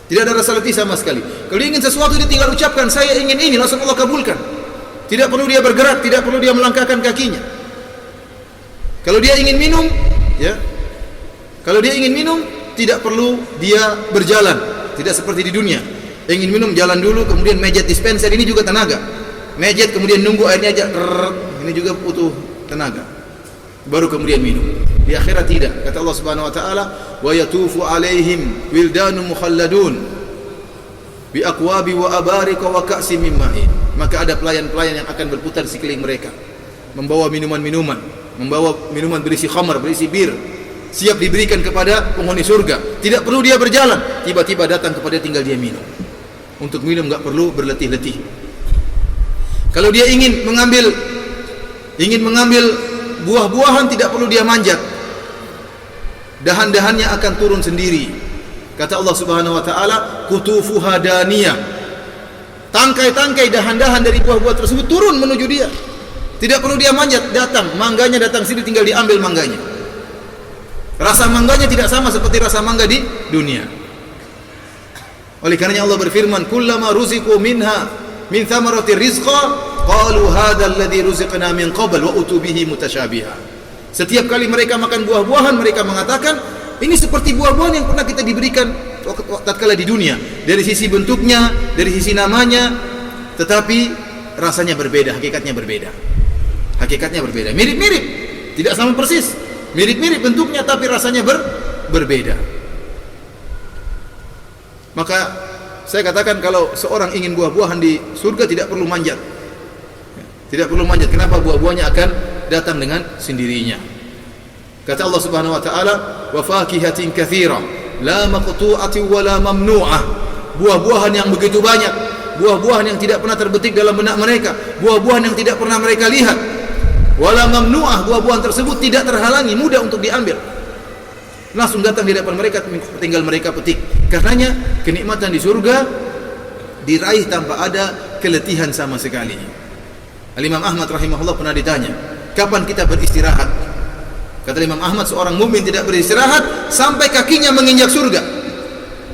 Tidak ada rasa letih sama sekali. Kalau dia ingin sesuatu dia tinggal ucapkan saya ingin ini, langsung Allah kabulkan. Tidak perlu dia bergerak, tidak perlu dia melangkahkan kakinya. Kalau dia ingin minum, ya. Kalau dia ingin minum, tidak perlu dia berjalan. Tidak seperti di dunia. Ingin minum jalan dulu, kemudian mejet dispenser, ini juga tenaga. Mejet kemudian nunggu airnya aja, ini juga butuh tenaga. Baru kemudian minum. Di akhirat tidak. Kata Allah Subhanahu wa taala, "Wa yatufu 'alaihim wildanun mukhalladun bi aqwabi wa abarika wa ka'sin min ma'in." Maka ada pelayan-pelayan yang akan berputar di sekeliling mereka, membawa minuman-minuman, membawa minuman berisi khamar, berisi bir, siap diberikan kepada penghuni surga. Tidak perlu dia berjalan, tiba-tiba datang kepada dia, tinggal dia minum. Untuk minum enggak perlu berletih-letih. Kalau dia ingin mengambil buah-buahan, tidak perlu dia manjat. Dahan-dahannya akan turun sendiri. Kata Allah Subhanahu wa taala, "Qutufuha daniyah." Tangkai-tangkai dahan-dahan dari buah-buah tersebut turun menuju dia. Tidak perlu dia manjat, datang, mangganya datang sini, tinggal diambil mangganya. Rasa mangganya tidak sama seperti rasa mangga di dunia. Oleh karenanya Allah berfirman, "Kullama ruziqu minha min thamaratir rizqa qalu hadzal ladzi ruziqna min qabl wa utubihi mutasyabiha." Setiap kali mereka makan buah-buahan, mereka mengatakan, ini seperti buah-buahan yang pernah kita diberikan tatkala di dunia. Dari sisi bentuknya, dari sisi namanya, tetapi rasanya berbeda, hakikatnya berbeda. Hakikatnya berbeda. Mirip-mirip, tidak sama persis. Mirip-mirip bentuknya, tapi rasanya berbeda. Maka saya katakan kalau seorang ingin buah-buahan di surga tidak perlu manjat. Tidak perlu manjat. Kenapa? Buah-buahnya akan datang dengan sendirinya. Kata Allah Subhanahu wa taala, "Wa fakihatin katsira, la maqtu'atin wa la mamnu'ah." Buah-buahan yang begitu banyak, buah-buahan yang tidak pernah terbetik dalam benak mereka, buah-buahan yang tidak pernah mereka lihat. Wala mamnu'ah, buah-buahan tersebut tidak terhalangi, mudah untuk diambil. Langsung datang di depan mereka, tinggal mereka petik. Karenanya kenikmatan di surga diraih tanpa ada keletihan sama sekali. Al-Imam Ahmad rahimahullah pernah ditanya, kapan kita beristirahat? Kata Imam Ahmad, seorang mukmin tidak beristirahat sampai kakinya menginjak surga.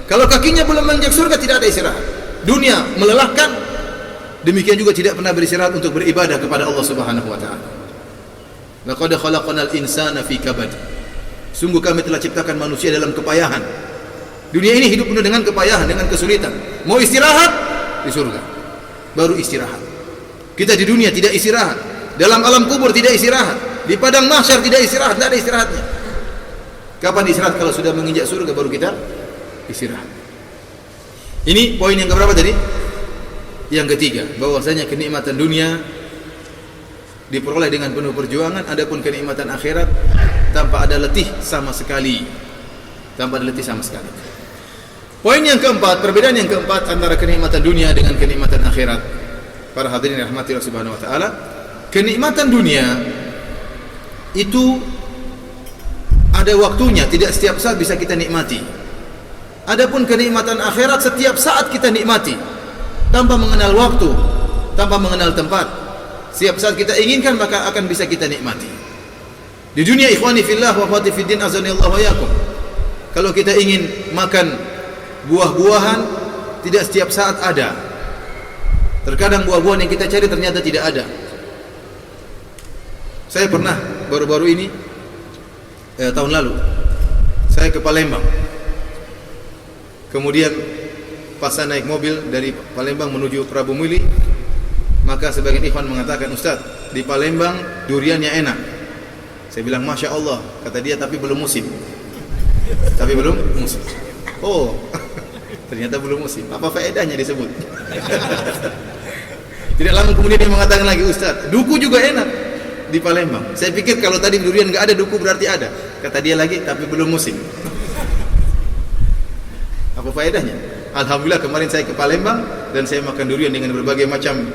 Kalau kakinya belum menginjak surga, tidak ada istirahat. Dunia melelahkan, demikian juga tidak pernah beristirahat untuk beribadah kepada Allah Subhanahu wa taala. Laqad khalaqnal insana fi kabad. Sungguh kami telah ciptakan manusia dalam kepayahan. Dunia ini hidup penuh dengan kepayahan, dengan kesulitan. Mau istirahat di surga, baru istirahat. Kita di dunia tidak istirahat, dalam alam kubur tidak istirahat, di padang mahsyar tidak istirahat, tidak ada istirahatnya. Kapan istirahat? Kalau sudah menginjak surga baru kita istirahat. Ini poin yang keberapa tadi? Yang ketiga, bahwasanya kenikmatan dunia diperoleh dengan penuh perjuangan, adapun kenikmatan akhirat tanpa ada letih sama sekali. Tanpa ada letih sama sekali. Poin yang keempat, perbedaan yang keempat antara kenikmatan dunia dengan kenikmatan akhirat. Para hadirin rahmati Allah Subhanahu wa taala, kenikmatan dunia itu ada waktunya, tidak setiap saat bisa kita nikmati. Adapun kenikmatan akhirat setiap saat kita nikmati, tanpa mengenal waktu, tanpa mengenal tempat. Setiap saat kita inginkan maka akan bisa kita nikmati. Di dunia, ikhwani fillah wa akhwati fiddin azanillahu wa iyyakum, kalau kita ingin makan buah-buahan, tidak setiap saat ada. Terkadang buah-buahan yang kita cari ternyata tidak ada. Saya pernah baru-baru ini tahun lalu saya ke Palembang. Kemudian pas saya naik mobil dari Palembang menuju Prabu Muli, maka sebagian ikhwan mengatakan, Ustaz, di Palembang duriannya enak. Saya bilang, Masya Allah. Kata dia, tapi belum musim. Tapi belum musim. Oh, ternyata belum musim. Apa faedahnya disebut? Tidak lama kemudian dia mengatakan lagi, Ustaz, duku juga enak di Palembang. Saya pikir kalau tadi durian nggak ada, duku berarti ada. Kata dia lagi, tapi belum musim. Apa faedahnya? Alhamdulillah kemarin saya ke Palembang dan saya makan durian dengan berbagai macam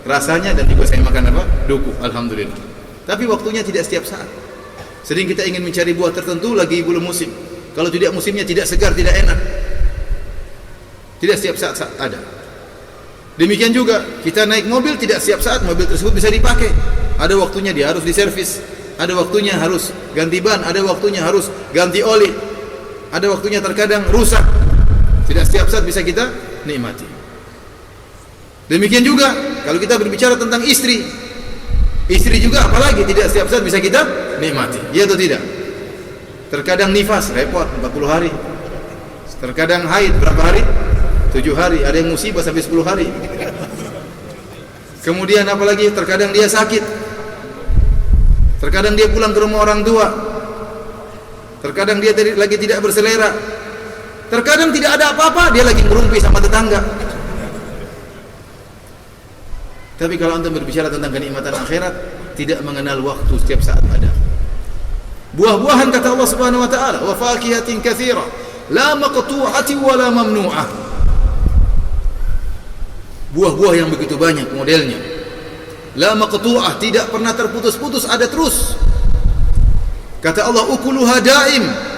rasanya, dan juga saya makan apa? Duku. Alhamdulillah. Tapi waktunya tidak setiap saat. Sering kita ingin mencari buah tertentu lagi belum musim. Kalau tidak musimnya tidak segar, tidak enak. Tidak setiap saat ada. Demikian juga kita naik mobil, tidak setiap saat mobil tersebut bisa dipakai. Ada waktunya dia harus diservis, ada waktunya harus ganti ban, ada waktunya harus ganti oli, ada waktunya terkadang rusak. Tidak setiap saat bisa kita nikmati. Demikian juga kalau kita berbicara tentang istri, istri juga apalagi tidak setiap saat bisa kita nikmati. Iya atau tidak? Terkadang nifas repot 40 hari. Terkadang haid berapa hari? 7 hari. Ada yang musibah sampai 10 hari. Kemudian apalagi terkadang dia sakit. Terkadang dia pulang ke rumah orang tua. Terkadang dia lagi tidak berselera. Terkadang tidak ada apa-apa, dia lagi merumpi sama tetangga. Tapi kalau antum berbicara tentang kenikmatan akhirat, tidak mengenal waktu, setiap saat ada. Buah-buahan kata Allah Subhanahu wa taala, wa fakihatin katsira, la maqtu'atin wa la mamnu'ah. Buah-buah yang begitu banyak modelnya. La maqtu'ah, tidak pernah terputus-putus, ada terus. Kata Allah, ukuluha daim.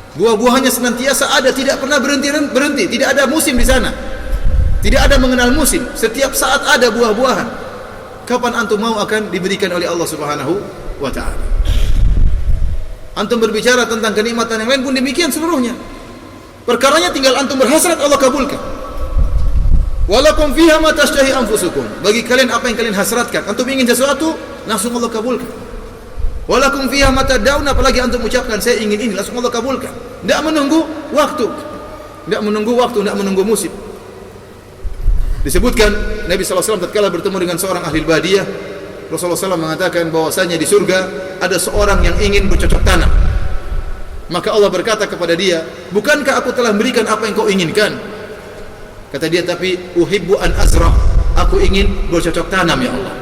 Buah-buahannya senantiasa ada, tidak pernah berhenti, tidak ada musim di sana. Tidak ada mengenal musim, setiap saat ada buah-buahan. Kapan antum mau akan diberikan oleh Allah Subhanahu wa taala? Antum berbicara tentang kenikmatan yang lain pun demikian seluruhnya. Perkaranya tinggal antum berhasrat, Allah kabulkan. Walakum fiha ma tashtahi anfusukum. Bagi kalian apa yang kalian hasratkan. Antum ingin sesuatu, langsung Allah kabulkan. Walakum fiha ma tad'un, apalagi antum ucapkan saya ingin ini, langsung Allah kabulkan. Tidak menunggu waktu. Tidak menunggu waktu, tidak menunggu musim. Disebutkan Nabi SAW tatkala bertemu dengan seorang ahli badiyah, Rasulullah SAW mengatakan bahwasanya di surga ada seorang yang ingin bercocok tanam. Maka Allah berkata kepada dia, bukankah aku telah memberikan apa yang kau inginkan? Kata dia, tapi uhibbu an azra, aku ingin bercocok tanam ya Allah.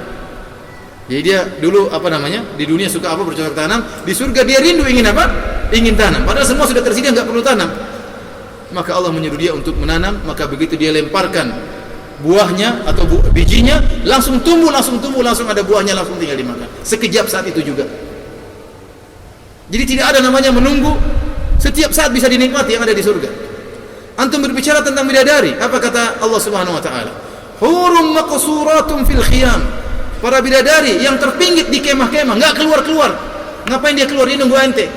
Jadi dia dulu di dunia suka apa? Bercocok tanam. Di surga dia rindu ingin apa? Ingin tanam. Padahal semua sudah tersedia, enggak perlu tanam. Maka Allah menyuruh dia untuk menanam. Maka begitu dia lemparkan buahnya atau bijinya, langsung tumbuh, langsung ada buahnya, langsung tinggal dimakan. Sekejap saat itu juga. Jadi tidak ada namanya menunggu. Setiap saat bisa dinikmati yang ada di surga. Antum berbicara tentang bidadari, apa kata Allah Subhanahu wa taala? Hurum maqsuratun fil khiyam. Para bidadari yang terpinggit di kemah-kemah, enggak keluar-keluar. Ngapain dia keluar? Dia nunggu ente.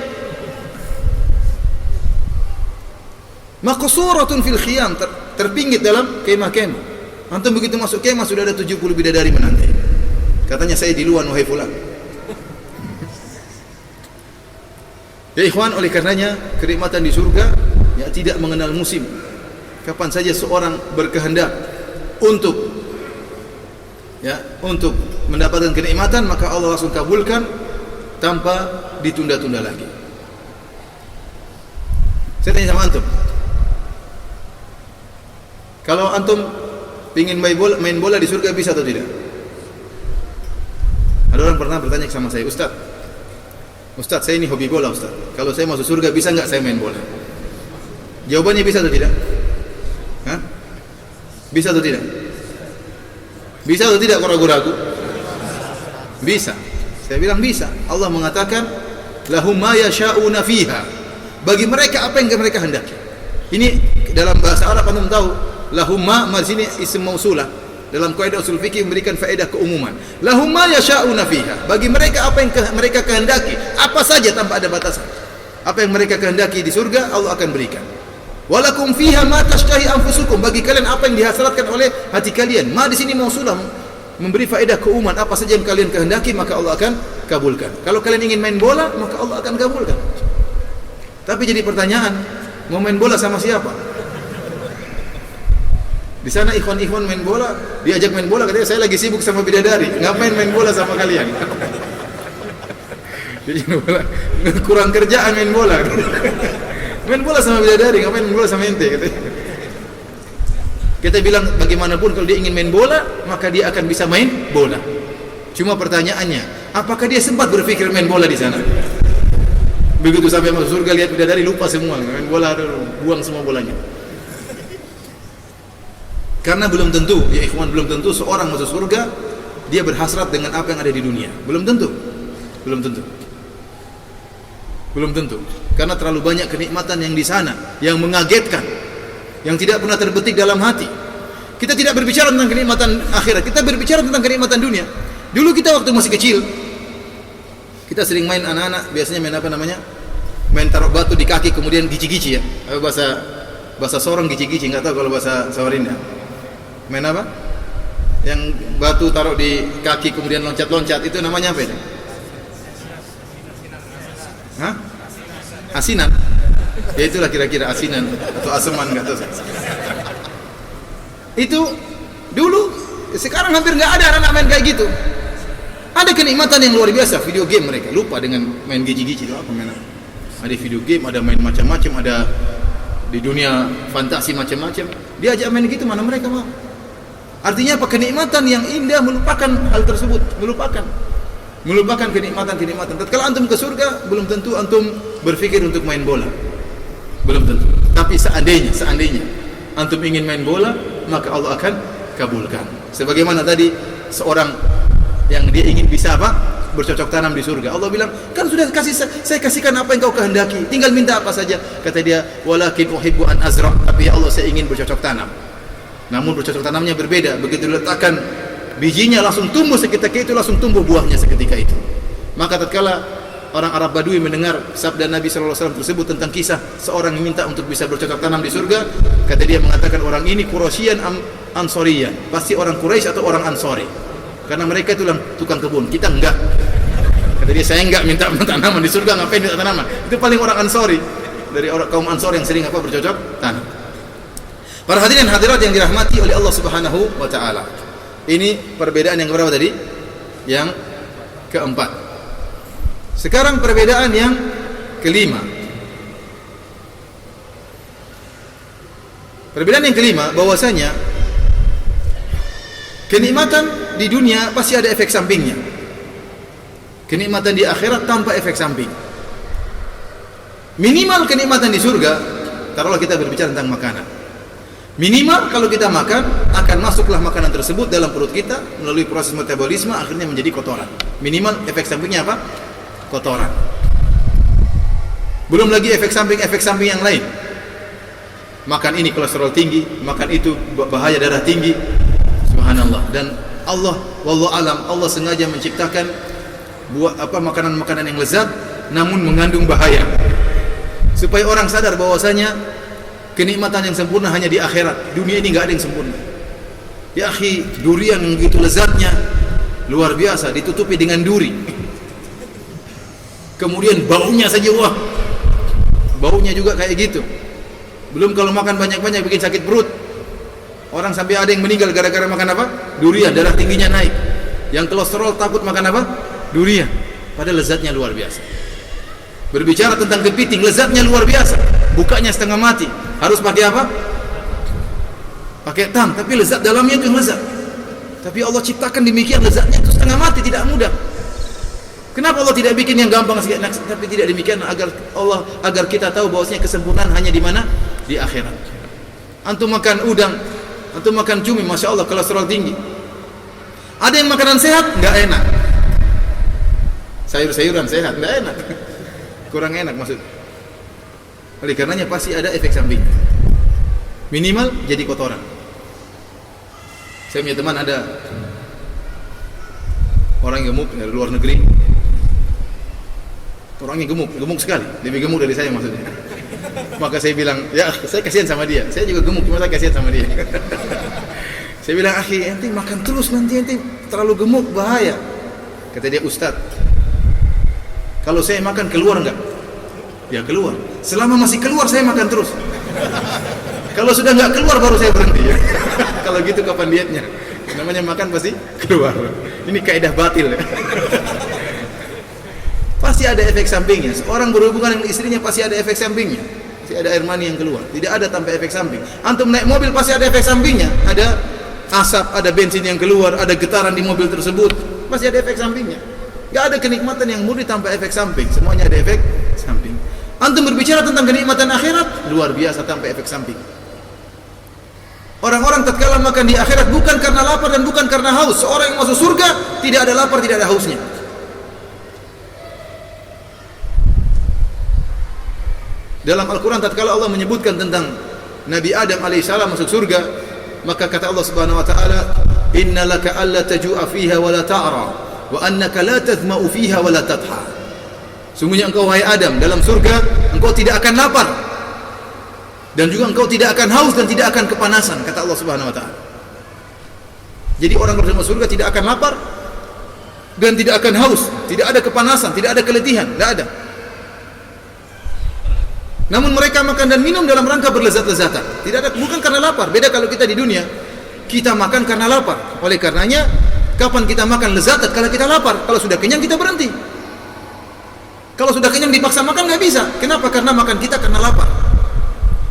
Maqsuratun fil khiyam, terpinggit dalam kemah-kemah. Antum begitu masuk kemah sudah ada 70 bidadari menanti. Katanya saya di luar, wahai fulan. Ya ikhwan, oleh karenanya kenikmatan di surga ya tidak mengenal musim. Kapan saja seorang berkehendak untuk mendapatkan kenikmatan, maka Allah langsung kabulkan tanpa ditunda-tunda lagi. Saya tanya sama antum, kalau antum ingin main bola di surga bisa atau tidak? Ada orang pernah bertanya sama saya, Ustaz, saya ini hobi bola Ustaz. Kalau saya masuk surga bisa nggak saya main bola? Jawabannya bisa atau tidak? Hah? Bisa atau tidak? Bisa atau tidak? Kok ragu-ragu? Bisa. Saya bilang bisa. Allah mengatakan, lahum ma yasha'una fiha. Bagi mereka apa yang mereka hendaki. Ini dalam bahasa Arab antum tahu, lahum ma sini ism mausulah. Dalam kaidah usul fikih memberikan faedah keumuman. Lahum ma yasha'una fiha. Bagi mereka apa yang mereka kehendaki, apa saja tanpa ada batasan. Apa yang mereka kehendaki di surga Allah akan berikan. Walakum fiha ma tashtahi anfusukum. Bagi kalian apa yang dihasratkan oleh hati kalian. Ma di sini mausulah memberi faedah keumuman. Apa saja yang kalian kehendaki maka Allah akan kabulkan. Kalau kalian ingin main bola maka Allah akan kabulkan. Tapi jadi pertanyaan, mau main bola sama siapa? Di sana ikhwan-ikhwan main bola, diajak main bola, katanya saya lagi sibuk sama bidadari, ngapain main bola sama kalian? Jadi kurang kerjaan main bola. Main bola sama bidadari, ngapain main bola sama ente? Kita bilang bagaimanapun kalau dia ingin main bola, maka dia akan bisa main bola. Cuma pertanyaannya, apakah dia sempat berpikir main bola di sana? Begitu sampai masuk surga lihat bidadari lupa semua, main bola buang semua bolanya. Karena belum tentu, ya ikhwan, belum tentu seorang masuk surga dia berhasrat dengan apa yang ada di dunia. Belum tentu. Belum tentu. Belum tentu. Karena terlalu banyak kenikmatan yang di sana yang mengagetkan, yang tidak pernah terbetik dalam hati. Kita tidak berbicara tentang kenikmatan akhirat, kita berbicara tentang kenikmatan dunia. Dulu kita waktu masih kecil, kita sering main anak-anak, biasanya main apa namanya? Main taruh batu di kaki kemudian gici-gici ya. Bahasa Sorong gici-gici, enggak tahu kalau bahasa Samarinda. Main apa? Yang batu taruh di kaki kemudian loncat-loncat, itu namanya apa ini? Hah? Asinan? Ya itulah kira-kira asinan atau aseman, enggak tahu. Itu dulu, sekarang hampir enggak ada anak-anak main kayak gitu. Ada kenikmatan yang luar biasa, video game mereka lupa dengan main gici-gici itu apa mainan. Ada video game, ada main macam-macam, ada di dunia fantasi macam-macam. Diajak main gitu mana mereka mau? Artinya apa? Kenikmatan yang indah melupakan hal tersebut, melupakan kenikmatan-kenikmatan. Tatkala antum ke surga, belum tentu antum berpikir untuk main bola. Belum tentu. Tapi seandainya antum ingin main bola, maka Allah akan kabulkan. Sebagaimana tadi seorang yang dia ingin bisa apa? Bercocok tanam di surga. Allah bilang, kan sudah saya kasihkan apa yang kau kehendaki, tinggal minta apa saja. Kata dia, walakin uhibbu an azra, tapi ya Allah saya ingin bercocok tanam. Namun bercocok tanamnya berbeda. Begitu diletakkan bijinya langsung tumbuh seketika itu, langsung tumbuh buahnya seketika itu. Maka tatkala orang Arab Badui mendengar sabda Nabi sallallahu alaihi wasallam tersebut tentang kisah seorang yang minta untuk bisa bercocok tanam di surga, kata dia mengatakan orang ini Quraisyan Ansoriyan, pasti orang Quraisy atau orang Ansori. Karena mereka itu tukang kebun, kita enggak. Kata dia, saya enggak minta tanaman di surga, ngapain minta tanaman? Itu paling orang Ansori, dari orang kaum Ansori yang sering apa bercocok tanam. Para hadirin hadirat yang dirahmati oleh Allah Subhanahu wa taala. Ini perbedaan yang keberapa tadi? Yang keempat. Sekarang perbedaan yang kelima. Perbedaan yang kelima bahwasanya kenikmatan di dunia pasti ada efek sampingnya. Kenikmatan di akhirat tanpa efek samping. Minimal kenikmatan di surga, taruhlah kita berbicara tentang makanan. Minimal kalau kita makan, akan masuklah makanan tersebut dalam perut kita melalui proses metabolisme, akhirnya menjadi kotoran. Minimal efek sampingnya apa? Kotoran. Belum lagi efek samping yang lain. Makan ini kolesterol tinggi, makan itu bahaya darah tinggi. Subhanallah. Dan Allah, wallahu alam, Allah sengaja menciptakan makanan-makanan yang lezat namun mengandung bahaya. Supaya orang sadar bahwasanya kenikmatan yang sempurna hanya di akhirat. Dunia ini enggak ada yang sempurna. Ya akhi, durian yang begitu lezatnya luar biasa, ditutupi dengan duri. Kemudian baunya saja wah. Baunya juga kayak gitu. Belum kalau makan banyak-banyak bikin sakit perut. Orang sampai ada yang meninggal gara-gara makan apa? Durian, darah tingginya naik. Yang kolesterol takut makan apa? Durian. Padahal lezatnya luar biasa. Berbicara tentang kepiting, lezatnya luar biasa. Bukanya setengah mati. Harus pakai apa? Pakai tang, tapi lezat dalamnya itu lezat. Tapi Allah ciptakan demikian, lezatnya itu setengah mati, tidak mudah. Kenapa Allah tidak bikin yang gampang sekali? Tapi tidak demikian agar kita tahu bahwasanya kesempurnaan hanya di mana? Di akhirat. Antum makan udang, antum makan cumi, masya Allah kolesterol tinggi. Ada yang makanan sehat, nggak enak. Sayur-sayuran sehat, nggak enak. Kurang enak maksud. Oleh karenanya pasti ada efek samping. Minimal jadi kotoran. Saya punya teman ada orang gemuk dari luar negeri. Orangnya gemuk sekali, lebih gemuk dari saya maksudnya. Maka saya bilang, ya saya kasihan sama dia. Saya juga gemuk, cuma saya kasihan sama dia. Saya bilang, akhi, ente makan terus nanti ente terlalu gemuk bahaya. Kata dia, Ustaz, kalau saya makan keluar enggak? Ya keluar. Selama masih keluar saya makan terus. Kalau sudah enggak keluar baru saya berhenti. Kalau gitu kapan dietnya? Namanya makan pasti keluar. Ini kaidah batil. Pasti ada efek sampingnya. Seorang berhubungan dengan istrinya pasti ada efek sampingnya. Pasti ada air mani yang keluar. Tidak ada tanpa efek samping. Antum naik mobil pasti ada efek sampingnya. Ada asap, ada bensin yang keluar, ada getaran di mobil tersebut. Pasti ada efek sampingnya. Gak ada kenikmatan yang murni tanpa efek samping. Semuanya ada efek samping. Antum berbicara tentang kenikmatan akhirat, luar biasa tanpa efek samping. Orang-orang tatkala makan di akhirat bukan karena lapar dan bukan karena haus. Seorang yang masuk surga tidak ada lapar, tidak ada hausnya. Dalam Al-Quran tatkala Allah menyebutkan tentang Nabi Adam alaihissalam masuk surga, maka kata Allah Subhanahu wa taala, "Inna laka alla tajua fiha wa la ta'ra, wa annaka la tadhma'u fiha wa la tadha." Sungguhnya engkau wahai Adam dalam surga engkau tidak akan lapar dan juga engkau tidak akan haus dan tidak akan kepanasan, kata Allah Subhanahu wa taala. Jadi orang yang masuk surga tidak akan lapar dan tidak akan haus, tidak ada kepanasan, tidak ada keletihan, tidak ada. Namun mereka makan dan minum dalam rangka berlezat-lezatan. Tidak ada, bukan karena lapar. Beda kalau kita di dunia, kita makan karena lapar. Oleh karenanya, kapan kita makan lezat? Kalau kita lapar. Kalau sudah kenyang kita berhenti. Kalau sudah kenyang dipaksa makan nggak bisa. Kenapa? Karena makan kita karena lapar.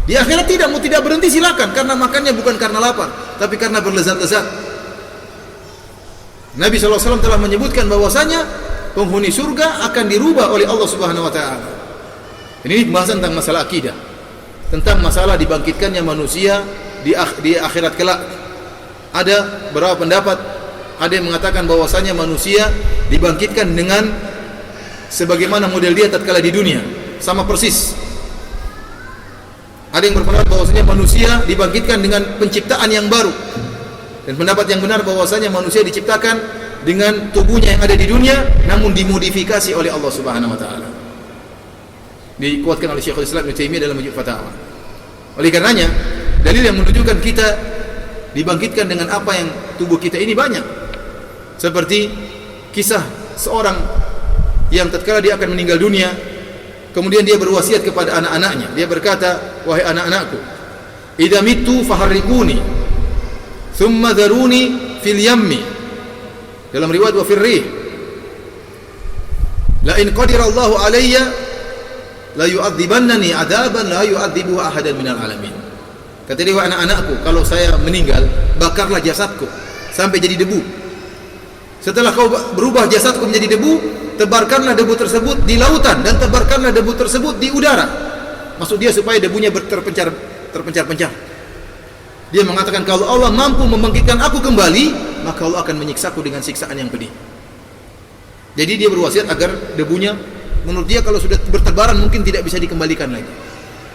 Di akhirat tidak, mau tidak berhenti silakan, karena makannya bukan karena lapar, tapi karena berlezat-lezat. Nabi SAW telah menyebutkan bahwasanya penghuni surga akan dirubah oleh Allah Subhanahu Wa Taala. Ini pembahasan tentang masalah akidah, tentang masalah dibangkitkannya manusia di akhirat kelak. Ada beberapa pendapat, ada yang mengatakan bahwasanya manusia dibangkitkan dengan sebagaimana model dia tatkala di dunia, sama persis. Ada yang berpendapat bahwasanya manusia dibangkitkan dengan penciptaan yang baru. Dan pendapat yang benar bahwasanya manusia diciptakan dengan tubuhnya yang ada di dunia namun dimodifikasi oleh Allah Subhanahu wa taala. Dikuatkan oleh Syekhul Islam Ibnu Taimiyah dalam Majmu' Fatawa. Oleh karenanya, dalil yang menunjukkan kita dibangkitkan dengan apa yang tubuh kita ini banyak. Seperti kisah seorang yang tatkala dia akan meninggal dunia, kemudian dia berwasiat kepada anak-anaknya. Dia berkata, "Wahai anak-anakku, idza mittu faharriquni, thumma dharuni fil yammi." Dalam riwayat wa fir rih. La in qadira Allahu alayya la yu'adzibannani 'adzaban la yu'adzibuhu ahadan minal alamin. Kata dia, "Wahai anak-anakku, kalau saya meninggal, bakarlah jasadku sampai jadi debu. Setelah kau berubah jasadku menjadi debu, tebarkanlah debu tersebut di lautan dan tebarkanlah debu tersebut di udara." Maksud dia supaya debunya terpencar-pencar. Dia mengatakan, kalau Allah mampu membangkitkan aku kembali, maka Allah akan menyiksaku dengan siksaan yang pedih. Jadi dia berwasiat agar debunya, menurut dia kalau sudah bertebaran mungkin tidak bisa dikembalikan lagi.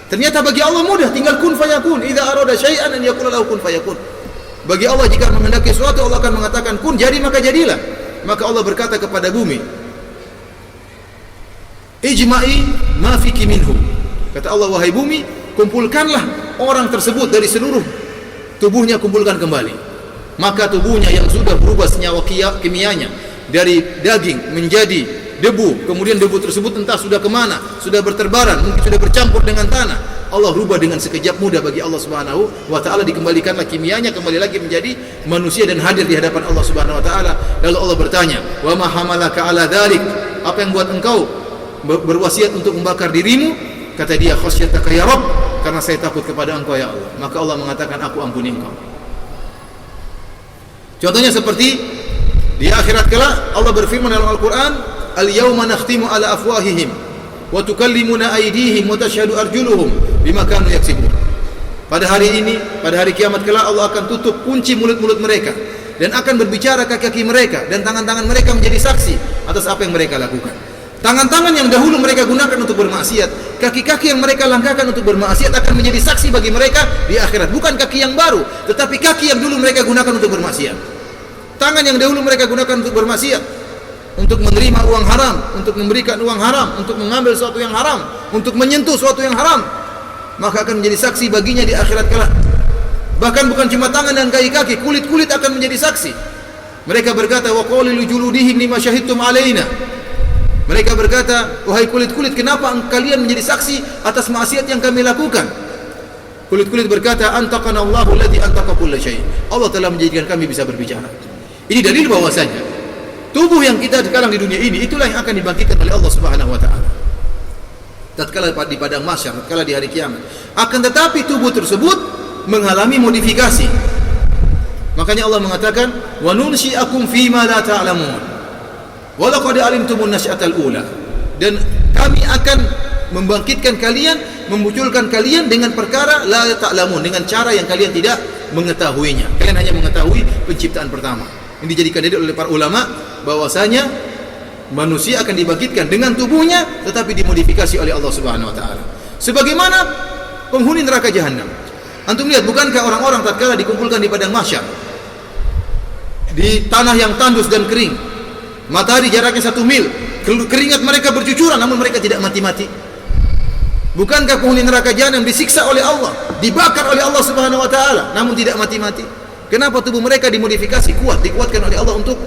Ternyata bagi Allah mudah, tinggal kun fayakun. Idza arada syai'an an yaqula lahu kun fayakun. Bagi Allah jika menghendaki sesuatu, Allah akan mengatakan kun, jadi maka jadilah. Maka Allah berkata kepada bumi, ijma'i ma fiki minhu. Kata Allah, wahai bumi, kumpulkanlah orang tersebut dari seluruh tubuhnya, kumpulkan kembali. Maka tubuhnya yang sudah berubah senyawa kimianya dari daging menjadi debu, kemudian debu tersebut entah sudah kemana, sudah berterbaran, mungkin sudah bercampur dengan tanah, Allah rubah dengan sekejap mudah bagi Allah Subhanahu wa taala, dikembalikanlah kimianya kembali lagi menjadi manusia dan hadir di hadapan Allah Subhanahu wa taala. Lalu Allah bertanya, "Wa ma hamalaka ala dzalik?" Apa yang buat engkau berwasiat untuk membakar dirimu? Kata dia, "Khasyataka ya Rabb," karena saya takut kepada engkau ya Allah. Maka Allah mengatakan, "Aku ampuni engkau." Contohnya seperti di akhirat kelak Allah berfirman dalam Al-Qur'an, "Al-yawma nakhtimu ala afwahihim wa tukallimuna aydihim wa tashhadu arjuluhum bima kanu yaksibun." Pada hari ini, pada hari kiamat kelak, Allah akan tutup kunci mulut-mulut mereka dan akan berbicara kaki-kaki mereka dan tangan-tangan mereka menjadi saksi atas apa yang mereka lakukan. Tangan-tangan yang dahulu mereka gunakan untuk bermaksiat, kaki-kaki yang mereka langkahkan untuk bermaksiat akan menjadi saksi bagi mereka di akhirat. Bukan kaki yang baru, tetapi kaki yang dulu mereka gunakan untuk bermaksiat. Tangan yang dahulu mereka gunakan untuk bermaksiat, untuk menerima uang haram, untuk memberikan uang haram, untuk mengambil sesuatu yang haram, untuk menyentuh sesuatu yang haram, maka akan menjadi saksi baginya di akhirat kelak. Bahkan bukan cuma tangan dan kaki-kaki, kulit-kulit akan menjadi saksi. Mereka berkata, wa qalu li juludihim lima syahidtum alaina. Mereka berkata, wahai kulit-kulit, kenapa kalian menjadi saksi atas maksiat yang kami lakukan? Kulit-kulit berkata, antaqana Allahu alladzi antaqa kulla syai'. Allah telah menjadikan kami bisa berbicara. Ini dalil bahwasanya tubuh yang kita sekarang di dunia ini, itulah yang akan dibangkitkan oleh Allah Subhanahu wa taala tatkala di padang mahsyar, tatkala di hari kiamat. Akan tetapi tubuh tersebut mengalami modifikasi. Makanya Allah mengatakan, wa nunsyi'akum fima la ta'lamun. Walaqad alimtumun nasy'atal ula, dan kami akan membangkitkan kalian, memunculkan kalian dengan perkara la ta'lamun, dengan cara yang kalian tidak mengetahuinya. Kalian hanya mengetahui penciptaan pertama. Ini dijadikan dalil oleh para ulama bahwasanya manusia akan dibangkitkan dengan tubuhnya tetapi dimodifikasi oleh Allah Subhanahu wa taala. Sebagaimana penghuni neraka jahanam. Antum lihat, bukankah orang-orang tatkala dikumpulkan di padang mahsyar di tanah yang tandus dan kering, matahari jaraknya 1 mil, keringat mereka bercucuran namun mereka tidak mati-mati. Bukankah penghuni neraka jahanam disiksa oleh Allah, dibakar oleh Allah Subhanahu wa taala namun tidak mati-mati? Kenapa tubuh mereka dimodifikasi, dikuatkan oleh Allah untuk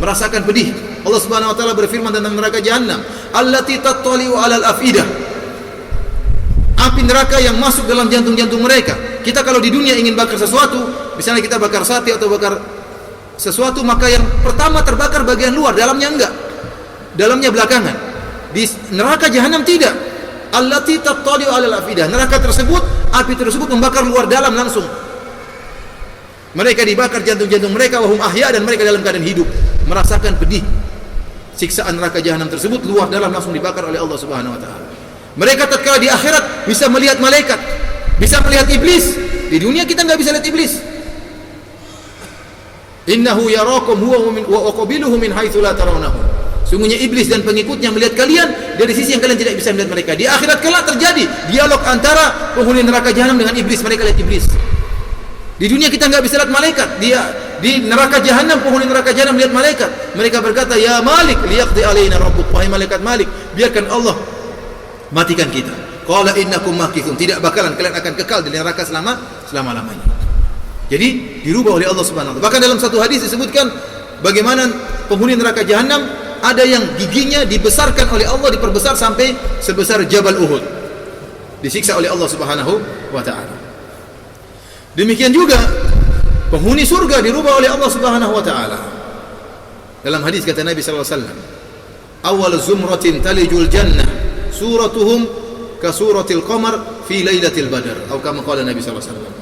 merasakan pedih? Allah Subhanahu wa taala berfirman tentang neraka jahanam, allati tattali'u 'alal afidah. Api neraka yang masuk dalam jantung-jantung mereka. Kita kalau di dunia ingin bakar sesuatu, misalnya kita bakar sate atau bakar sesuatu, maka yang pertama terbakar bagian luar, dalamnya enggak. Dalamnya belakangan. Di neraka jahanam tidak. Allati tattali'u 'alal afidah. Neraka tersebut, api tersebut membakar luar dalam langsung. Mereka dibakar jantung-jantung mereka wahum ahya, dan mereka dalam keadaan hidup, merasakan pedih siksaan neraka jahanam tersebut. Luar dalam langsung dibakar oleh Allah Subhanahu wa taala. Mereka tatkala di akhirat bisa melihat malaikat, bisa melihat iblis. Di dunia kita enggak bisa lihat iblis. Innahu yarakum huwa wa qabiluhu min haitsu la tarawnahu. Sungguhnya iblis dan pengikutnya melihat kalian dari sisi yang kalian tidak bisa melihat mereka. Di akhirat kelak terjadi dialog antara penghuni neraka jahanam dengan iblis. Mereka lihat iblis. Di dunia kita enggak bisa lihat malaikat. Di neraka jahanam, penghuni neraka jahanam melihat malaikat. Mereka berkata, ya Malik liyaqdi alaina rabbuk. Wahai malaikat Malik, biarkan Allah matikan kita. Qala innakum makithun. Tidak bakalan, kalian akan kekal di neraka selama-lamanya. Jadi dirubah oleh Allah Subhanahu wa taala. Bahkan dalam satu hadis disebutkan bagaimana penghuni neraka jahanam ada yang giginya dibesarkan oleh Allah, diperbesar sampai sebesar Jabal Uhud. Disiksa oleh Allah Subhanahu wa taala. Demikian juga penghuni surga dirubah oleh Allah Subhanahu wa taala. Dalam hadis kata Nabi sallallahu alaihi wasallam, "Awwal zumratin talijul jannah suratuhum ka suratil qamar fi lailatul badr." Atau kama qala Nabi sallallahu alaihi wasallam.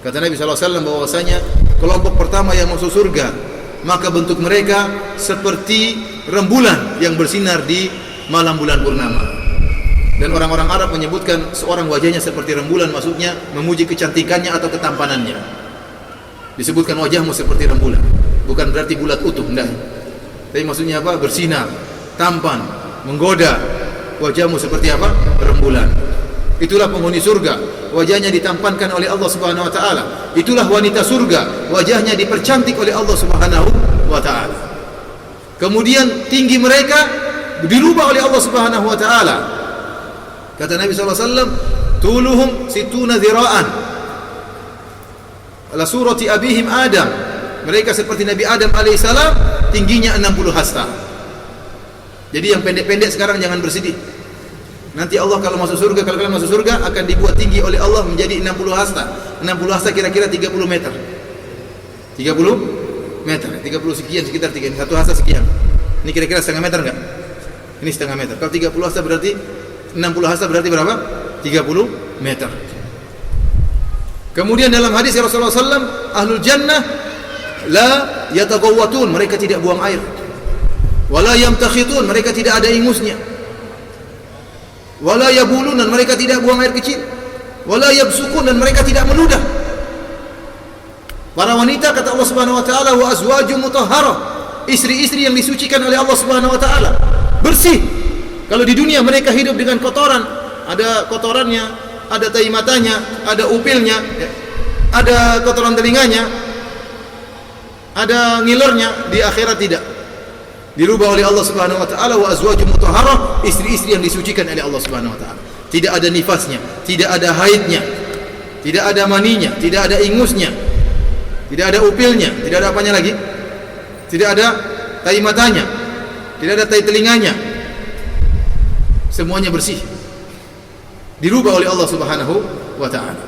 Kata Nabi sallallahu alaihi wasallam bahwasanya kelompok pertama yang masuk surga, maka bentuk mereka seperti rembulan yang bersinar di malam bulan purnama. Dan orang-orang Arab menyebutkan seorang wajahnya seperti rembulan, maksudnya memuji kecantikannya atau ketampanannya. Disebutkan wajahmu seperti rembulan, bukan berarti bulat utuh, enggak. Tapi maksudnya apa? Bersinar, tampan, menggoda. Wajahmu seperti apa? Rembulan. Itulah penghuni surga, wajahnya ditampankan oleh Allah Subhanahu wa taala. Itulah wanita surga, wajahnya dipercantik oleh Allah Subhanahu wa taala. Kemudian tinggi mereka dirubah oleh Allah Subhanahu wa taala. Kata Nabi sallallahu alaihi wasallam, tuluhum situna dhira'an ala surati abihim Adam. Mereka seperti Nabi Adam alaihissalam, tingginya 60 hasta. Jadi yang pendek-pendek sekarang jangan bersedih. Nanti Allah kalau masuk surga, kalau kalian masuk surga akan dibuat tinggi oleh Allah menjadi 60 hasta. 60 hasta kira-kira 30 meter. 30 meter, 30 sekian, sekitar 1 hasta sekian. Ini kira-kira setengah meter enggak? Ini setengah meter. Kalau 30 hasta berarti 60 hasta berarti berapa? 30 meter. Kemudian dalam hadis Rasulullah SAW, ahlul jannah la yatagawwatun, mereka tidak buang air. Wala yamtakhitun, mereka tidak ada ingusnya. Wala yabulun, dan mereka tidak buang air kecil. Wala yabsukun, dan mereka tidak meludah. Para wanita, kata Allah Subhanahu wa taala, wa azwaju mutahharah, istri-istri yang disucikan oleh Allah Subhanahu wa taala, bersih. Kalau di dunia mereka hidup dengan kotoran, ada kotorannya, ada tai matanya, ada upilnya, ada kotoran telinganya, ada ngilernya. Di akhirat tidak. Dirubah oleh Allah Subhanahu wa taala, wa azwajum mutahharah, istri-istri yang disucikan oleh Allah Subhanahu wa taala. Tidak ada nifasnya, tidak ada haidnya, tidak ada maninya, tidak ada ingusnya, tidak ada upilnya, tidak ada apanya lagi? Tidak ada tai matanya, tidak ada tai telinganya. Semuanya bersih. Dirubah oleh Allah Subhanahu wa taala.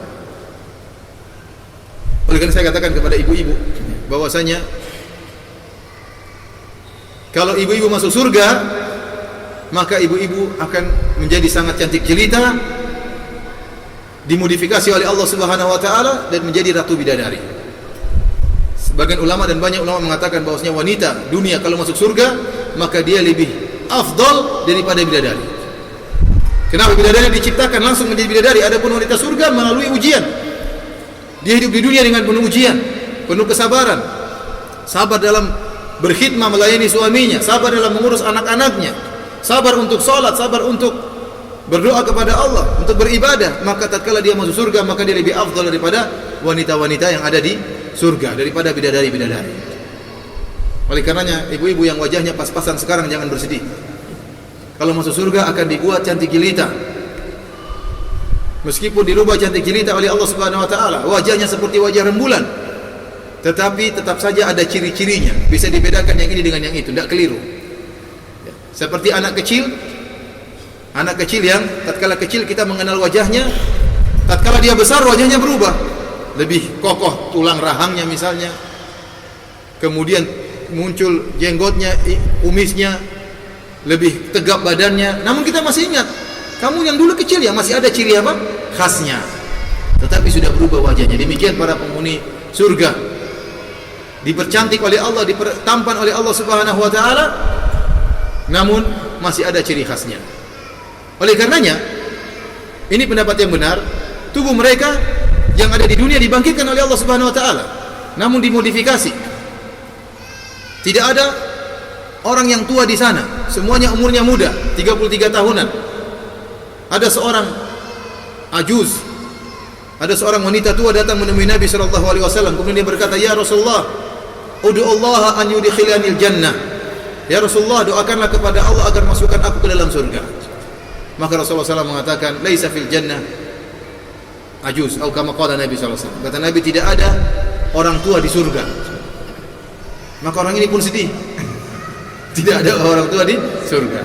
Oleh karena saya katakan kepada ibu-ibu bahwasanya kalau ibu-ibu masuk surga, maka ibu-ibu akan menjadi sangat cantik jelita, dimodifikasi oleh Allah Subhanahu wa taala dan menjadi ratu bidadari. Sebagian ulama dan banyak ulama mengatakan bahwasanya wanita dunia kalau masuk surga, maka dia lebih afdal daripada bidadari. Kenapa? Bidadari diciptakan langsung menjadi bidadari, adapun wanita surga melalui ujian. Dia hidup di dunia dengan penuh ujian, penuh kesabaran. Sabar dalam berkhidmah melayani suaminya, sabar dalam mengurus anak-anaknya, sabar untuk salat, sabar untuk berdoa kepada Allah, untuk beribadah. Maka tatkala dia masuk surga, maka dia lebih afdal daripada wanita-wanita yang ada di surga, daripada bidadari-bidadari. Oleh karenanya ibu-ibu yang wajahnya pas-pasan sekarang jangan bersedih. Kalau masuk surga akan dibuat cantik jelita. Meskipun dirubah cantik jelita oleh Allah Subhanahu wa taala, wajahnya seperti wajah rembulan, tetapi tetap saja ada ciri-cirinya. Bisa dibedakan yang ini dengan yang itu, tidak keliru. Seperti anak kecil yang tatkala kecil kita mengenal wajahnya, tatkala dia besar wajahnya berubah. Lebih kokoh tulang rahangnya misalnya, kemudian muncul jenggotnya, kumisnya, lebih tegap badannya. Namun kita masih ingat, kamu yang dulu kecil ya masih ada ciri apa? Khasnya. Tetapi sudah berubah wajahnya. Demikian para penghuni surga, dipercantik oleh Allah, dipertampan oleh Allah Subhanahu wa taala, namun masih ada ciri khasnya. Oleh karenanya, ini pendapat yang benar, tubuh mereka yang ada di dunia dibangkitkan oleh Allah Subhanahu wa taala, namun dimodifikasi. Tidak ada orang yang tua di sana, semuanya umurnya muda, 33 tahunan. Ada seorang ajuz, ada seorang wanita tua datang menemui Nabi sallallahu alaihi wasallam, kemudian dia berkata, "Ya Rasulullah, ud'u Allah an yudkhilani al-jannah." Ya Rasulullah, doakanlah kepada Allah agar masukkan aku ke dalam surga. Maka Rasulullah SAW mengatakan, "Laisa fil jannah ajuz," atau kama qala Nabi sallallahu alaihi wasallam. Kata Nabi, tidak ada orang tua di surga. Maka orang ini pun sedih. Tidak ada orang tua di surga.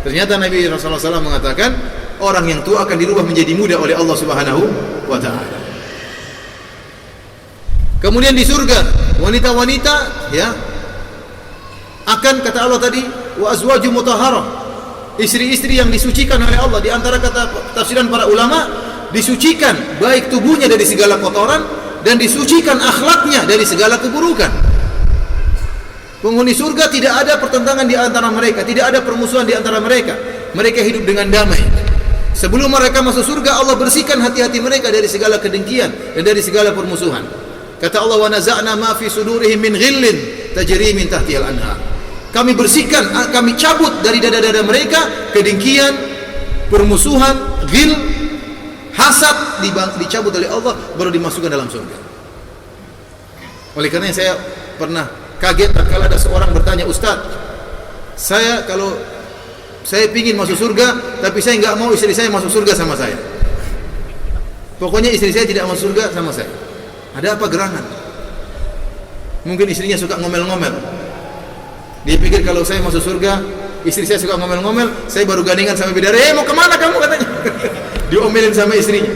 Ternyata Nabi Rasulullah SAW mengatakan, orang yang tua akan dirubah menjadi muda oleh Allah Subhanahu wa taala. Kemudian di surga, wanita-wanita ya akan, kata Allah tadi, wa azwaju mutahharah, istri-istri yang disucikan oleh Allah. Di antara kata tafsiran para ulama, disucikan baik tubuhnya dari segala kotoran dan disucikan akhlaknya dari segala keburukan. Penghuni surga tidak ada pertentangan di antara mereka, tidak ada permusuhan di antara mereka. Mereka hidup dengan damai. Sebelum mereka masuk surga, Allah bersihkan hati-hati mereka dari segala kedengkian dan dari segala permusuhan. Kata Allah, "Wa naza'na ma fi sudurihim min ghillin tajri min tahtihal anhar." Kami bersihkan, kami cabut dari dada-dada mereka kedengkian, permusuhan, ghil, hasad, dicabut oleh Allah, baru dimasukkan dalam surga. Oleh karena saya pernah kaget tatkala ada seorang bertanya, "Ustaz, kalau saya pingin masuk surga, tapi saya enggak mau istri saya masuk surga sama saya. Pokoknya istri saya tidak masuk surga sama saya. Ada apa gerangan?" Mungkin istrinya suka ngomel-ngomel. Dia pikir kalau saya masuk surga, istri saya suka ngomel-ngomel, saya baru gandengan sama bidadari. Mau kemana kamu?" katanya. Diomelin sama istrinya.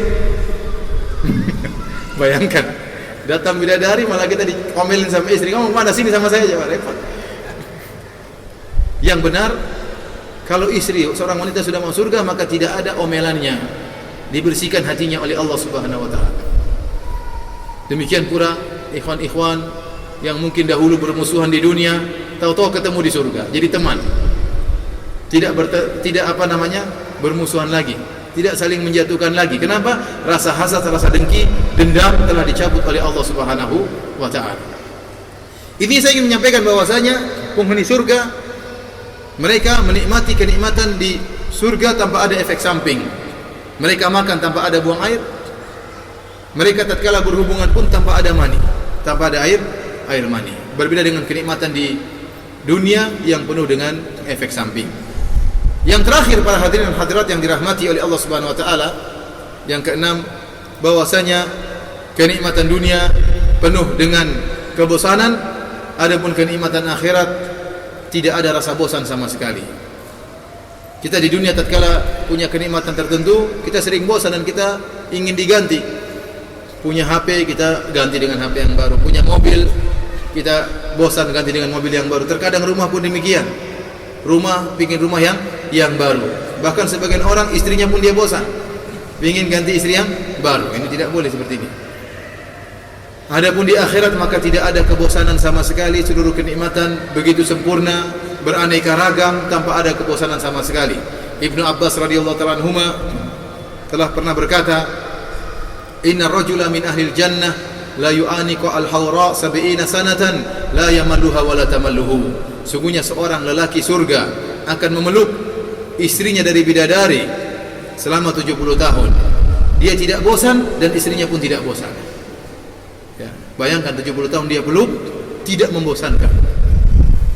Bayangkan, datang bidadari malah kita diomelin sama istri. "Kamu mana sini sama saya aja," repot. Yang benar, kalau istri seorang wanita sudah masuk surga, maka tidak ada omelannya. Dibersihkan hatinya oleh Allah Subhanahu wa taala. Demikian pula ikhwan-ikhwan yang mungkin dahulu bermusuhan di dunia, tahu-tahu ketemu di surga, jadi teman. Tidak bermusuhan lagi, tidak saling menjatuhkan lagi. Kenapa? Rasa hasad, rasa dengki, dendam telah dicabut oleh Allah Subhanahu wa taala. Ini saya ingin menyampaikan bahwasanya penghuni surga mereka menikmati kenikmatan di surga tanpa ada efek samping. Mereka makan tanpa ada buang air. Mereka tatkala berhubungan pun tanpa ada mani, tanpa ada air mani. Berbeda dengan kenikmatan di dunia yang penuh dengan efek samping. Yang terakhir para hadirin dan hadirat yang dirahmati oleh Allah Subhanahu wa taala, yang keenam, bahwasanya kenikmatan dunia penuh dengan kebosanan, adapun kenikmatan akhirat tidak ada rasa bosan sama sekali. Kita di dunia tatkala punya kenikmatan tertentu, kita sering bosan dan kita ingin diganti. Punya HP, kita ganti dengan HP yang baru. Punya mobil, kita bosan ganti dengan mobil yang baru. Terkadang rumah pun demikian. Pingin rumah yang baru. Bahkan sebagian orang istrinya pun dia bosan, ingin ganti istri yang baru. Ini tidak boleh seperti ini. Adapun di akhirat maka tidak ada kebosanan sama sekali. Seluruh kenikmatan begitu sempurna, beraneka ragam, tanpa ada kebosanan sama sekali. Ibnu Abbas radhiyallahu ta'ala anhuma telah pernah berkata, "Inna rajula min ahlil jannah la yu'aniqu al-hawra 70 sanatan la yamalluha wa la tamalluhu." Sungguhnya seorang lelaki surga akan memeluk istrinya dari bidadari selama 70 tahun. Dia tidak bosan dan istrinya pun tidak bosan. Ya, bayangkan 70 tahun dia peluk, tidak membosankan.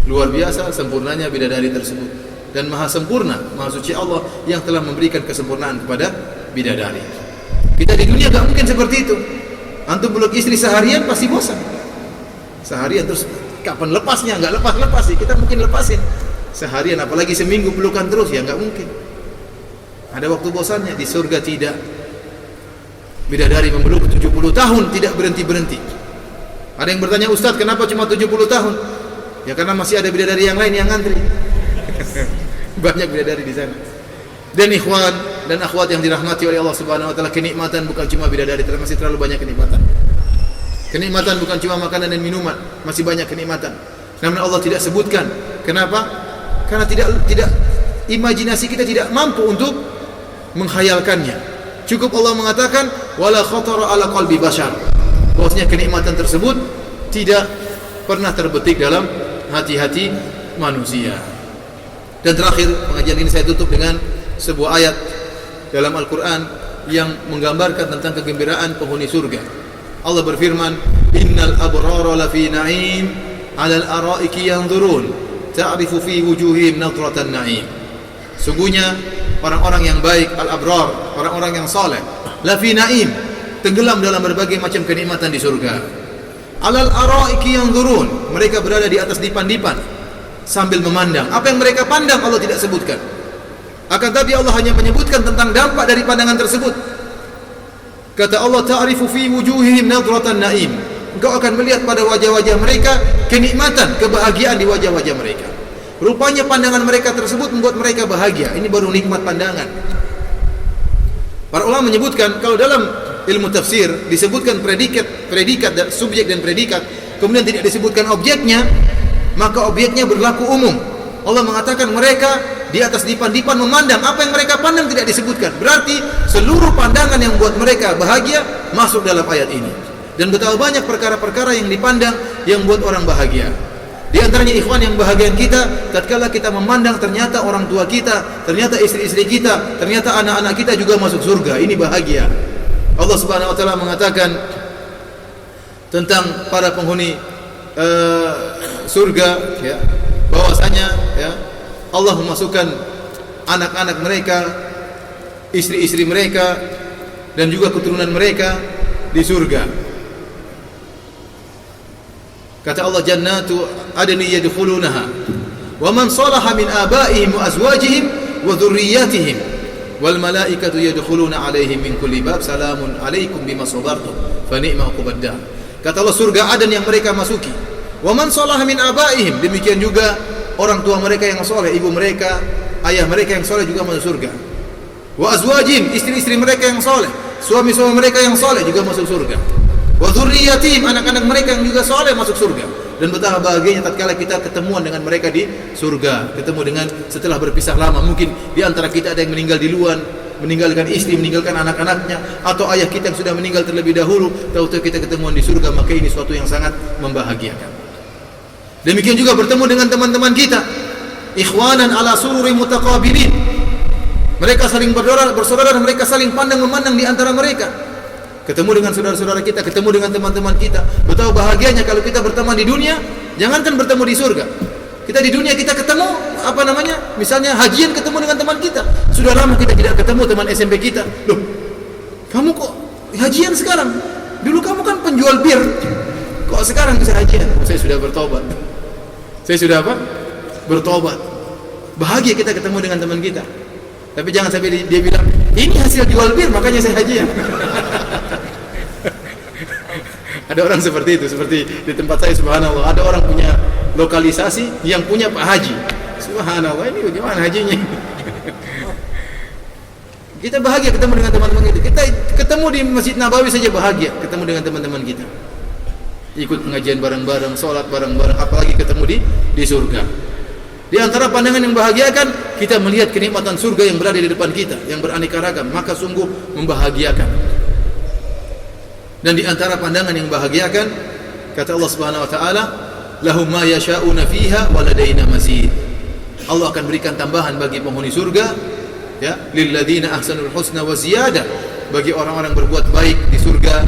Luar biasa sempurnanya bidadari tersebut. Dan maha sempurna, maha suci Allah yang telah memberikan kesempurnaan kepada bidadari. Kita di dunia gak mungkin seperti itu. Antum peluk istri seharian pasti bosan. Seharian terus kapan lepasnya? Gak lepas-lepas sih. Kita mungkin lepasin seharian, apalagi seminggu pelukan terus, ya gak mungkin. Ada waktu bosannya. Di surga tidak. Bidadari memeluk 70 tahun tidak berhenti-berhenti. Ada yang bertanya, Ustaz, kenapa cuma 70 tahun? Ya karena masih ada bidadari yang lain yang ngantri. Banyak bidadari di sana. Dan ikhwan dan akhwat yang dirahmati oleh Allah Subhanahu wa taala, kenikmatan bukan cuma bidadari, masih terlalu banyak kenikmatan. Kenikmatan bukan cuma makanan dan minuman, masih banyak kenikmatan. Namun Allah tidak sebutkan. Kenapa? Karena tidak imajinasi kita tidak mampu untuk menghayalkannya. Cukup Allah mengatakan wala khatara ala qalbi bashar. Bahwasanya kenikmatan tersebut tidak pernah terbetik dalam hati-hati manusia. Dan terakhir, pengajian ini saya tutup dengan sebuah ayat dalam Al-Quran yang menggambarkan tentang kegembiraan penghuni surga. Allah berfirman, innal abrara lafi na'im 'alal ara'iki yanzurun ta'rifu fi wujuhihim nadratan na'im. Sungguhnya orang-orang yang baik, al-abrar, orang-orang yang saleh, lafi na'im, tenggelam dalam berbagai macam kenikmatan di surga. 'Alal ara'iki yanzurun, mereka berada di atas dipan-dipan sambil memandang. Apa yang mereka pandang Allah tidak sebutkan. Akan tapi Allah hanya menyebutkan tentang dampak dari pandangan tersebut. Kata Allah, ta'rifu fi wujuhihim nadratan na'im. Engkau akan melihat pada wajah-wajah mereka kenikmatan, kebahagiaan di wajah-wajah mereka. Rupanya pandangan mereka tersebut membuat mereka bahagia. Ini baru nikmat pandangan. Para ulama menyebutkan kalau dalam ilmu tafsir disebutkan predikat dan subjek dan predikat, kemudian tidak disebutkan objeknya, maka objeknya berlaku umum. Allah mengatakan mereka di atas dipan-dipan memandang. Apa yang mereka pandang tidak disebutkan. Berarti seluruh pandangan yang membuat mereka bahagia masuk dalam ayat ini. Dan betapa banyak perkara-perkara yang dipandang yang membuat orang bahagia. Di antaranya ikhwan yang bahagian kita tatkala kita memandang ternyata orang tua kita, ternyata istri-istri kita, ternyata anak-anak kita juga masuk surga. Ini bahagia. Allah Subhanahu wa taala mengatakan tentang para penghuni surga, ya, bahwasanya ya, Allah memasukkan anak-anak mereka, istri-istri mereka dan juga keturunan mereka di surga. Kata Allah, jannatu adni yadkhulunaha wa man salaha min abaihim wa azwajihim wa dhurriyyatihim wal malaikatu yadkhuluna alaihim min kulli bab salamun alaikum bima sabartum fa ni'ma uqbad dar. Kata Allah, surga Aden yang mereka masuki. Wa man salaha min abaihim, demikian juga orang tua mereka yang saleh, ibu mereka, ayah mereka yang saleh juga masuk surga. Wa azwajihim, istri-istri mereka yang saleh, suami-suami mereka yang saleh juga masuk surga. Wa dzurriyyatihim, anak-anak mereka yang juga saleh masuk surga. Dan betapa bahagianya tatkala kita ketemuan dengan mereka di surga, ketemu dengan setelah berpisah lama. Mungkin di antara kita ada yang meninggal di luar, meninggalkan istri, meninggalkan anak-anaknya, atau ayah kita yang sudah meninggal terlebih dahulu, tahu-tahu kita ketemuan di surga, maka ini suatu yang sangat membahagiakan. Demikian juga bertemu dengan teman-teman kita, ikhwanan ala sururi mutaqabilin, Mereka saling bersaudara dan mereka saling pandang memandang di antara mereka. Ketemu dengan saudara-saudara kita, ketemu dengan teman-teman kita. Betapa bahagianya kalau kita berteman di dunia, jangankan bertemu di surga. Kita di dunia kita ketemu, misalnya hajian ketemu dengan teman kita. Sudah lama kita tidak ketemu teman SMP kita. Loh, kamu kok hajian sekarang? Dulu kamu kan penjual bir. Kok sekarang bisa hajian? Saya sudah bertobat. Saya sudah apa? Bertobat. Bahagia kita ketemu dengan teman kita. Tapi jangan sampai dia bilang, ini hasil jual bir makanya saya hajian. Ada orang seperti itu, seperti di tempat saya, subhanallah, ada orang punya lokalisasi yang punya Pak Haji. Subhanallah, ini bagaimana hajinya? Kita bahagia ketemu dengan teman-teman kita. Kita ketemu di Masjid Nabawi saja bahagia ketemu dengan teman-teman kita. Ikut pengajian bareng-bareng, sholat bareng-bareng, apalagi ketemu di surga. Di antara pandangan yang membahagiakan, kita melihat kenikmatan surga yang berada di depan kita, yang beraneka ragam, maka sungguh membahagiakan. Dan di antara pandangan yang membahagiakan, kata Allah Subhanahu wa taala, lahum ma yasha'una fiha wa ladaina mazid. Allah akan berikan tambahan bagi penghuni surga, ya, lil ladzina ahsanul husna wa ziyadah. Bagi orang-orang berbuat baik di surga,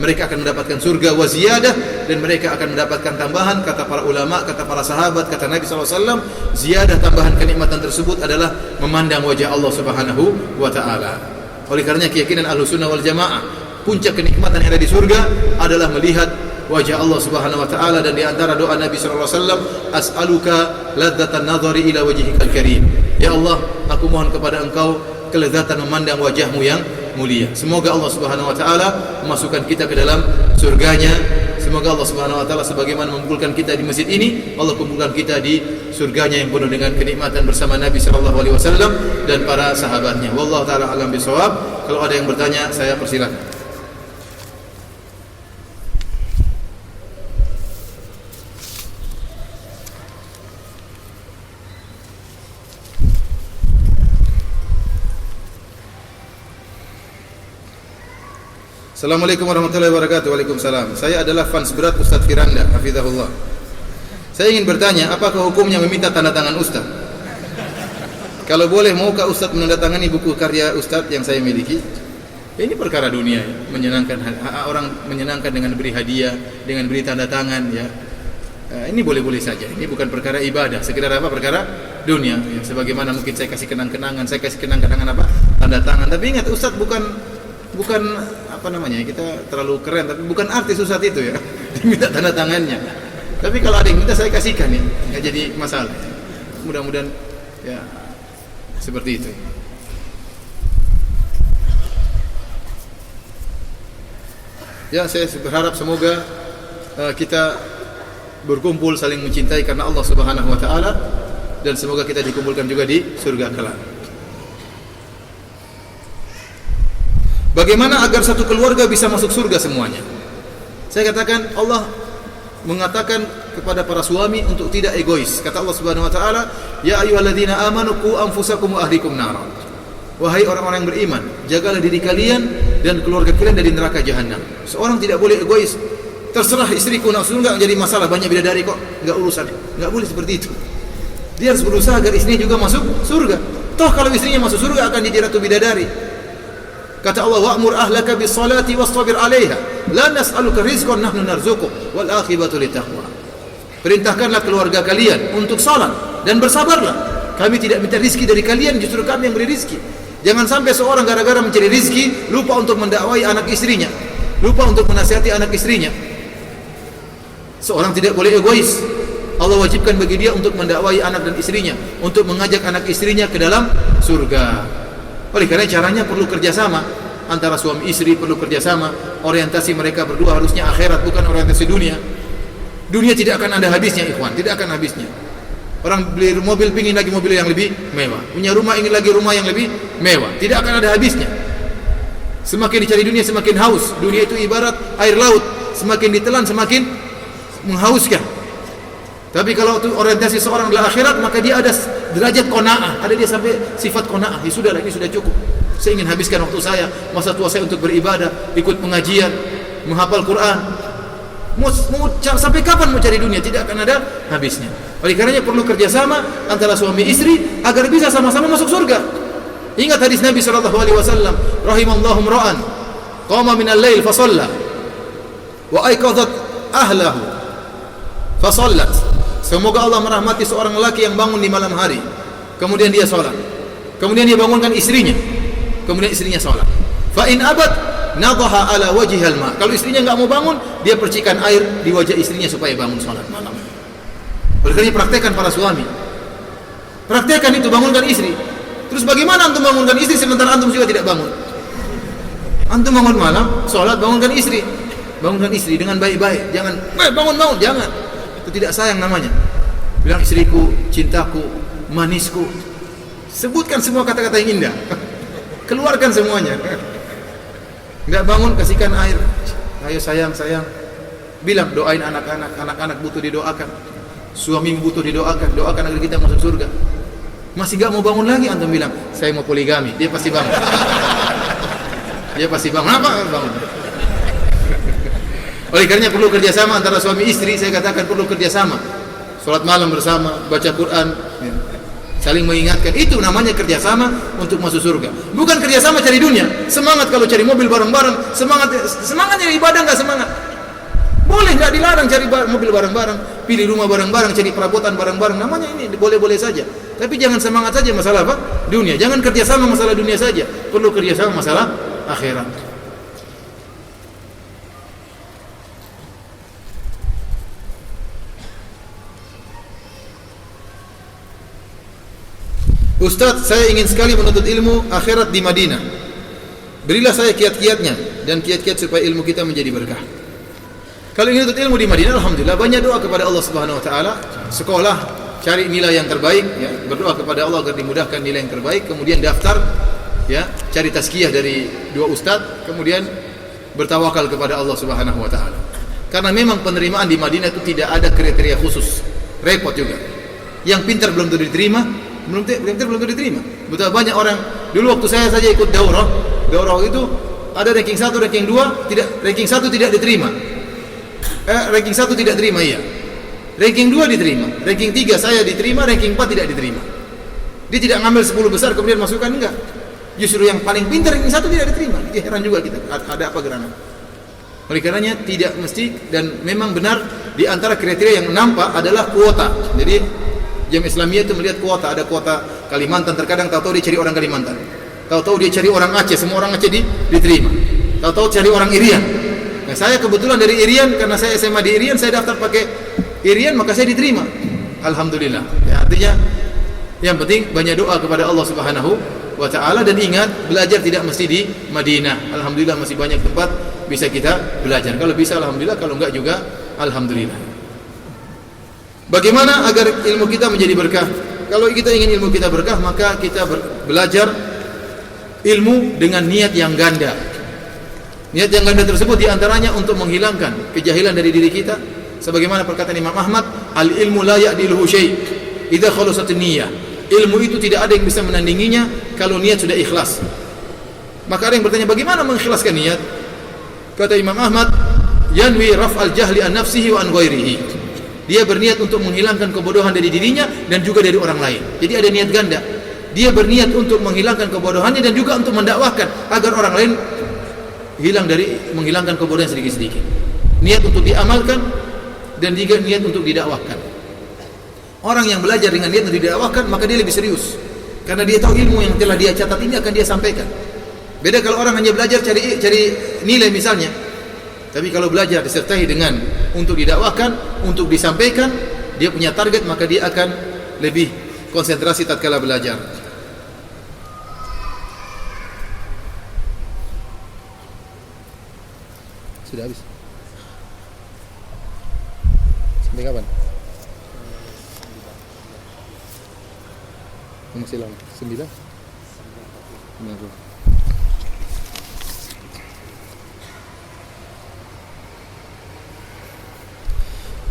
mereka akan mendapatkan surga wa ziyadah, dan mereka akan mendapatkan tambahan. Kata para ulama, kata para sahabat, kata Nabi SAW, ziyadah tambahan kenikmatan tersebut adalah memandang wajah Allah Subhanahu wa taala. Oleh karenanya keyakinan Ahlussunnah wal Jamaah, puncak kenikmatan yang ada di surga adalah melihat wajah Allah Subhanahu wa taala. Dan di antara doa Nabi sallallahu alaihi wasallam, as'aluka ladzatan nadhari ila wajhikal karim. Ya Allah, aku mohon kepada Engkau kelezatan memandang wajahmu yang mulia. Semoga Allah Subhanahu wa taala memasukkan kita ke dalam surganya. Semoga Allah Subhanahu wa taala sebagaimana mengumpulkan kita di masjid ini, Allah kumpulkan kita di surganya yang penuh dengan kenikmatan bersama Nabi sallallahu alaihi wasallam dan para sahabatnya. Wallahu taala alam bisawab. Kalau ada yang bertanya, saya persilakan. Assalamualaikum warahmatullahi wabarakatuh. Waalaikumsalam. Saya adalah fans berat Ustaz Firanda, hafizahullah. Saya ingin bertanya, apakah hukumnya meminta tanda tangan Ustaz? Kalau boleh, maukah Ustaz menandatangani buku karya Ustaz yang saya miliki? Ini perkara dunia, ya. Menyenangkan orang, menyenangkan dengan beri hadiah, dengan beri tanda tangan, ya. Ini boleh-boleh saja. Ini bukan perkara ibadah, sekedar apa? Perkara dunia, ya. Sebagaimana mungkin saya kasih kenang-kenangan, saya kasih kenang-kenangan apa? Tanda tangan. Tapi ingat, Ustaz bukan apa namanya, kita terlalu keren, tapi bukan artis Ustaz itu, ya. Minta tanda tangannya. Tapi kalau ada yang minta, saya kasihkan, ya. Nggak jadi masalah. Mudah-mudahan ya seperti itu. Ya, saya berharap semoga kita berkumpul saling mencintai karena Allah Subhanahu wa taala, dan semoga kita dikumpulkan juga di surga kelak. Bagaimana agar satu keluarga bisa masuk surga semuanya? Saya katakan, Allah mengatakan kepada para suami untuk tidak egois. Kata Allah Subhanahu wa taala, "Ya ayyuhalladzina amanu qu anfusakum wa ahlikum nara." Wahai orang-orang yang beriman, jagalah diri kalian dan keluarga kalian dari neraka jahanam. Seorang tidak boleh egois. Terserah istriku nak surga, jadi masalah, banyak bidadari kok, enggak urusan. Enggak boleh seperti itu. Dia harus berusaha agar istrinya juga masuk surga. Toh kalau istrinya masuk surga akan jadi ratu bidadari. Kata Allah, wa'mur ahlaka bis-salati wastabir 'alaiha. La nas'aluka rizqan nahnu narzuquk wal akhibatu littaqwa. Perintahkanlah keluarga kalian untuk salat dan bersabarlah. Kami tidak minta rizki dari kalian, justru kami yang beri rizki. Jangan sampai seorang gara-gara mencari rizki lupa untuk mendakwai anak istrinya, lupa untuk menasihati anak istrinya. Seorang tidak boleh egois. Allah wajibkan bagi dia untuk mendakwai anak dan istrinya, untuk mengajak anak istrinya ke dalam surga. Oleh karena caranya perlu kerjasama antara suami istri, perlu kerjasama. Orientasi mereka berdua harusnya akhirat, bukan orientasi dunia. Dunia tidak akan ada habisnya, ikhwan, tidak akan habisnya. Orang beli mobil, pingin lagi mobil yang lebih mewah. Punya rumah, ingin lagi rumah yang lebih mewah. Tidak akan ada habisnya. Semakin dicari dunia, semakin haus. Dunia itu ibarat air laut, semakin ditelan, semakin menghauskan. Tapi kalau itu orientasi seorang adalah akhirat, maka dia ada derajat qanaah, ada dia sampai sifat qanaah. Ya sudahlah, ini sudah cukup. Saya ingin habiskan waktu saya, masa tua saya untuk beribadah, ikut pengajian, menghafal Quran. Mau sampai kapan mau cari dunia? Tidak akan ada habisnya. Oleh karenanya perlu kerjasama antara suami istri agar bisa sama-sama masuk surga. Ingat hadis Nabi sallallahu alaihi wasallam, rahimallahu imra'an qama minal lail fa shalla wa ayqadhat ahlahu fa shallat. Semoga Allah merahmati seorang lelaki yang bangun di malam hari, kemudian dia salat. Kemudian dia bangunkan istrinya, kemudian istrinya salat. Fa in abad nadaha ala wajhihal ma. Kalau istrinya enggak mau bangun, dia percikan air di wajah istrinya supaya bangun salat malam. Oleh karena praktekkan para suami. Praktekkan itu, bangunkan istri. Terus bagaimana antum bangunkan istri sementara antum juga tidak bangun? Antum bangun malam, sholat, bangunkan istri. Bangunkan istri dengan baik-baik. Jangan, bangun, jangan. Itu tidak sayang namanya. Bilang istriku, cintaku, manisku. Sebutkan semua kata-kata yang indah. Keluarkan semuanya. Tidak bangun, kasihkan air. Ayo sayang. Bilang, doain anak-anak butuh didoakan. Suami butuh didoakan, doakan agar kita masuk surga. Masih gak mau bangun lagi, antum bilang, saya mau poligami. Dia pasti bangun. Apa? Bangun. Oleh karenanya perlu kerjasama antara suami istri. Saya katakan perlu kerjasama. Salat malam bersama, baca Quran, saling mengingatkan. Itu namanya kerjasama untuk masuk surga. Bukan kerjasama cari dunia. Semangat kalau cari mobil bareng-bareng. Semangat cari ibadah gak semangat. Boleh, nggak dilarang cari mobil bareng-bareng, pilih rumah bareng-bareng, cari perabotan bareng-bareng. Namanya ini boleh-boleh saja. Tapi jangan semangat saja masalah apa? Dunia. Jangan kerjasama masalah dunia saja. Perlu kerjasama masalah akhirat. Ustaz, saya ingin sekali menuntut ilmu akhirat di Madinah. Berilah saya kiat-kiatnya dan kiat-kiat supaya ilmu kita menjadi berkah. Kalau ingin menuntut ilmu di Madinah, alhamdulillah banyak doa kepada Allah Subhanahu wa taala. Sekolah, cari nilai yang terbaik, ya, berdoa kepada Allah agar dimudahkan nilai yang terbaik, kemudian daftar, ya, cari tazkiyah dari dua ustaz, kemudian bertawakal kepada Allah Subhanahu wa taala. Karena memang penerimaan di Madinah itu tidak ada kriteria khusus. Repot juga. Yang pintar belum tentu diterima, belum tentu diterima. Betul banyak orang dulu waktu saya saja ikut daurah itu ada ranking 1, ranking 2, ranking 1 tidak diterima. Ranking 1 tidak terima, iya. Ranking 2 diterima. Ranking 3 saya diterima, ranking 4 tidak diterima. Dia tidak ngambil 10 besar kemudian masukkan, enggak. Justru yang paling pintar ranking 1 tidak diterima. Dia heran juga kita, ada apa gerangan. Oleh karenanya tidak mesti, dan memang benar di antara kriteria yang nampak adalah kuota. Jadi Jamiah Islamiyah itu melihat kuota, ada kuota Kalimantan, terkadang tahu-tahu dia cari orang Kalimantan. Tahu-tahu dia cari orang Aceh, semua orang Aceh diterima. Tahu-tahu cari orang Irian. Nah, saya kebetulan dari Irian, karena saya SMA di Irian, saya daftar pakai Irian, maka saya diterima. Alhamdulillah. Ya, artinya yang penting banyak doa kepada Allah Subhanahu wa taala, dan ingat, belajar tidak mesti di Madinah. Alhamdulillah masih banyak tempat bisa kita belajar. Kalau bisa alhamdulillah, kalau enggak juga alhamdulillah. Bagaimana agar ilmu kita menjadi berkah? Kalau kita ingin ilmu kita berkah, maka kita belajar ilmu dengan niat yang ganda. Niat yang ganda tersebut diantaranya untuk menghilangkan kejahilan dari diri kita. Sebagaimana perkataan Imam Ahmad, al-ilmu la ya'diluhu syai' idza khalasat niyyah. Ilmu itu tidak ada yang bisa menandinginya kalau niat sudah ikhlas. Maka ada yang bertanya, bagaimana mengikhlaskan niat? Kata Imam Ahmad, yanwi raf'al jahli an nafsihi wa an ghairihi. Dia berniat untuk menghilangkan kebodohan dari dirinya dan juga dari orang lain. Jadi ada niat ganda. Dia berniat untuk menghilangkan kebodohannya dan juga untuk mendakwahkan agar orang lain menghilangkan kebodohan sedikit-sedikit. Niat untuk diamalkan dan juga niat untuk didakwahkan. Orang yang belajar dengan niat untuk didakwahkan, maka dia lebih serius. Karena dia tahu ilmu yang telah dia catat ini akan dia sampaikan. Beda kalau orang hanya belajar cari nilai misalnya. Tapi kalau belajar disertai dengan untuk didakwahkan, untuk disampaikan, dia punya target, maka dia akan lebih konsentrasi tatkala belajar. Sudah habis. Sampai kapan? Masih lama. 9? 90.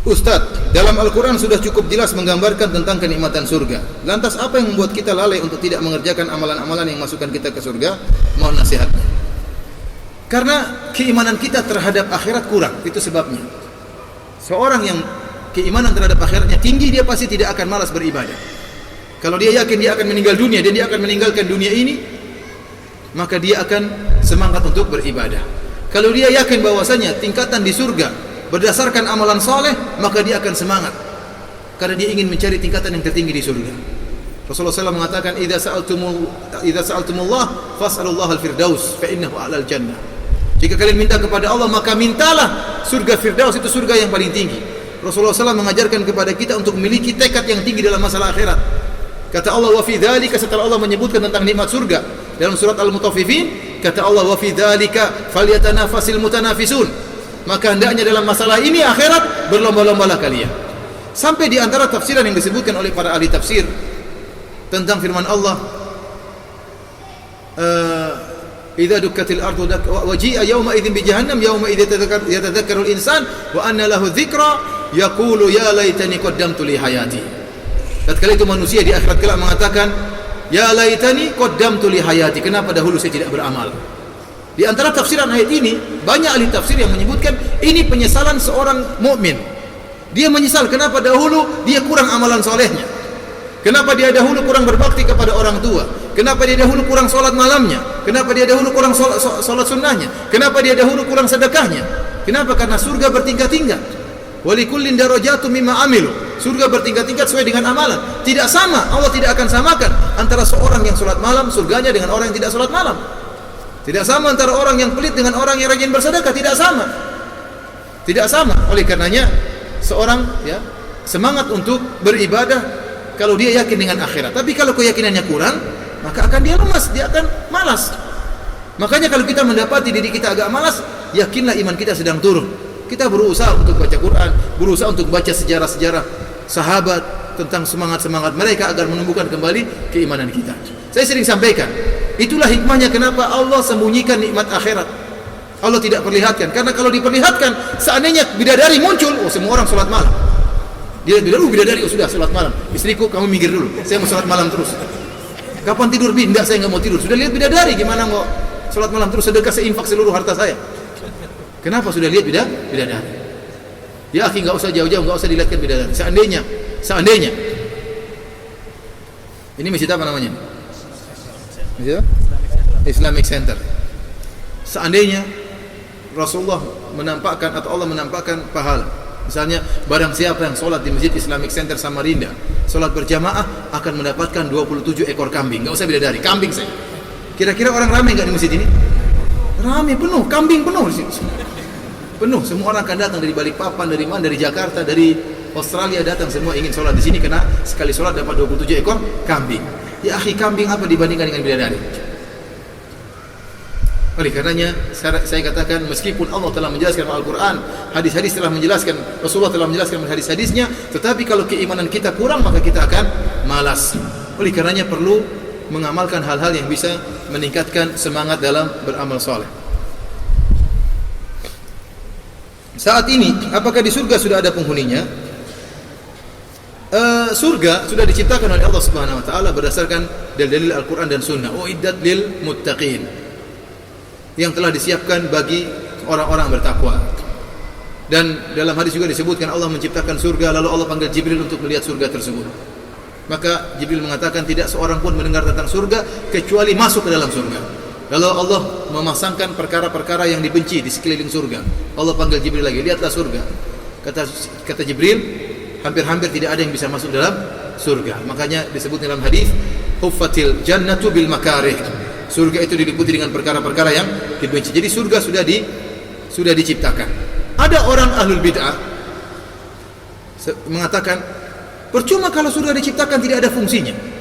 Ustadz, dalam Al-Quran sudah cukup jelas menggambarkan tentang kenikmatan surga. Lantas apa yang membuat kita lalai untuk tidak mengerjakan amalan-amalan yang masukkan kita ke surga? Mohon nasihatnya. Karena keimanan kita terhadap akhirat kurang, itu sebabnya. Seorang yang keimanan terhadap akhiratnya tinggi, dia pasti tidak akan malas beribadah. Kalau dia yakin dia akan meninggal dunia dan dia akan meninggalkan dunia ini, maka dia akan semangat untuk beribadah. Kalau dia yakin bahwasanya tingkatan di surga berdasarkan amalan soleh, maka dia akan semangat karena dia ingin mencari tingkatan yang tertinggi di surga. Rasulullah SAW mengatakan, idza sa'altumullah fas'alullaha al-firdaus fa innahu a'lal jannah. Jika kalian minta kepada Allah, maka mintalah surga Firdaus, itu surga yang paling tinggi. Rasulullah SAW mengajarkan kepada kita untuk memiliki tekad yang tinggi dalam masalah akhirat. Kata Allah, wa fi dzalika, setelah Allah menyebutkan tentang nikmat surga dalam surat Al-Mutaffifin, kata Allah, wa fi dzalika falyatanafasil mutanafisun. Maka hendaknya dalam masalah ini akhirat berlomba-lombalah kalian. Sampai di antara tafsiran yang disebutkan oleh para ahli tafsir tentang firman Allah, idza dukkatil ardu wa ji'a yawma idzin bi jahannam yawma idza yatadhakkaru al-insan wa anna lahu dzikra yaqulu ya laitani qaddamtu li hayati. Tatkala itu manusia di akhirat kelak mengatakan, ya laitani qaddamtu li hayati, kenapa dahulu saya tidak beramal. Di antara tafsiran ayat ini banyak ahli tafsir yang menyebutkan ini penyesalan seorang mukmin. Dia menyesal kenapa dahulu dia kurang amalan solehnya, kenapa dia dahulu kurang berbakti kepada orang tua, kenapa dia dahulu kurang solat malamnya, kenapa dia dahulu kurang solat sunnahnya, kenapa dia dahulu kurang sedekahnya. Kenapa? Karena surga bertingkat-tingkat. Walikullin darajatun mimma amilu. Surga bertingkat-tingkat sesuai dengan amalan. Tidak sama, Allah tidak akan samakan antara seorang yang solat malam surganya dengan orang yang tidak solat malam. Tidak sama antara orang yang pelit dengan orang yang rajin bersedekah, tidak sama. Tidak sama. Oleh karenanya seorang semangat untuk beribadah kalau dia yakin dengan akhirat. Tapi kalau keyakinannya kurang, maka akan dia lemas, dia akan malas. Makanya kalau kita mendapati diri kita agak malas, yakinlah iman kita sedang turun. Kita berusaha untuk baca Quran, berusaha untuk baca sejarah-sejarah sahabat tentang semangat-semangat mereka agar menumbuhkan kembali keimanan kita. Saya sering sampaikan, itulah hikmahnya kenapa Allah sembunyikan nikmat akhirat. Allah tidak perlihatkan, karena kalau diperlihatkan, seandainya bidadari muncul, semua orang sholat malam. Dia bilang, bidadari, sudah sholat malam. Istriku, kamu minggir dulu, saya mau sholat malam terus. Kapan tidur, Bi? Enggak, saya enggak mau tidur. Sudah lihat bidadari, gimana mau sholat malam terus, sedekah saya infak seluruh harta saya. Kenapa? Sudah lihat bidadari. Ya akhi, enggak usah jauh-jauh, enggak usah dilihatkan bidadari. Seandainya ini masjid apa namanya? Masjid apa? Islamic Center. Seandainya Rasulullah menampakkan atau Allah menampakkan pahala, misalnya barang siapa yang sholat di Masjid Islamic Center Samarinda, sholat berjamaah akan mendapatkan 27 ekor kambing. Enggak usah bidadari, kambing saja. Kira-kira orang ramai enggak di masjid ini? Ramai, penuh, kambing penuh di sini. Penuh, semua orang akan datang dari Balikpapan, dari mana, dari Jakarta, dari Australia datang, semua ingin sholat di sini karena sekali sholat dapat 27 ekor kambing. Ya akhi, kambing apa dibandingkan dengan bidadari? Oleh karenanya saya katakan, meskipun Allah telah menjelaskan dalam Al-Quran, hadis-hadis telah menjelaskan, Rasulullah telah menjelaskan hadis-hadisnya, tetapi kalau keimanan kita kurang, maka kita akan malas. Oleh karenanya perlu mengamalkan hal-hal yang bisa meningkatkan semangat dalam beramal soleh. Saat ini, apakah di surga sudah ada penghuninya? Surga sudah diciptakan oleh Allah Subhanahu Wa Taala berdasarkan dalil Al-Quran dan Sunnah. Uiddat lil muttaqin, yang telah disiapkan bagi orang-orang bertakwa. Dan dalam hadis juga disebutkan Allah menciptakan surga, lalu Allah panggil Jibril untuk melihat surga tersebut. Maka Jibril mengatakan tidak seorang pun mendengar tentang surga kecuali masuk ke dalam surga. Lalu Allah memasangkan perkara-perkara yang dibenci di sekeliling surga. Allah panggil Jibril lagi, lihatlah surga. Kata Jibril, hampir-hampir tidak ada yang bisa masuk dalam surga. Makanya disebut dalam hadis, huffatil jannatu bil makarih. Surga itu diliputi dengan perkara-perkara yang dibenci. Jadi surga sudah diciptakan. Ada orang ahlul bid'ah mengatakan, percuma kalau surga diciptakan tidak ada fungsinya.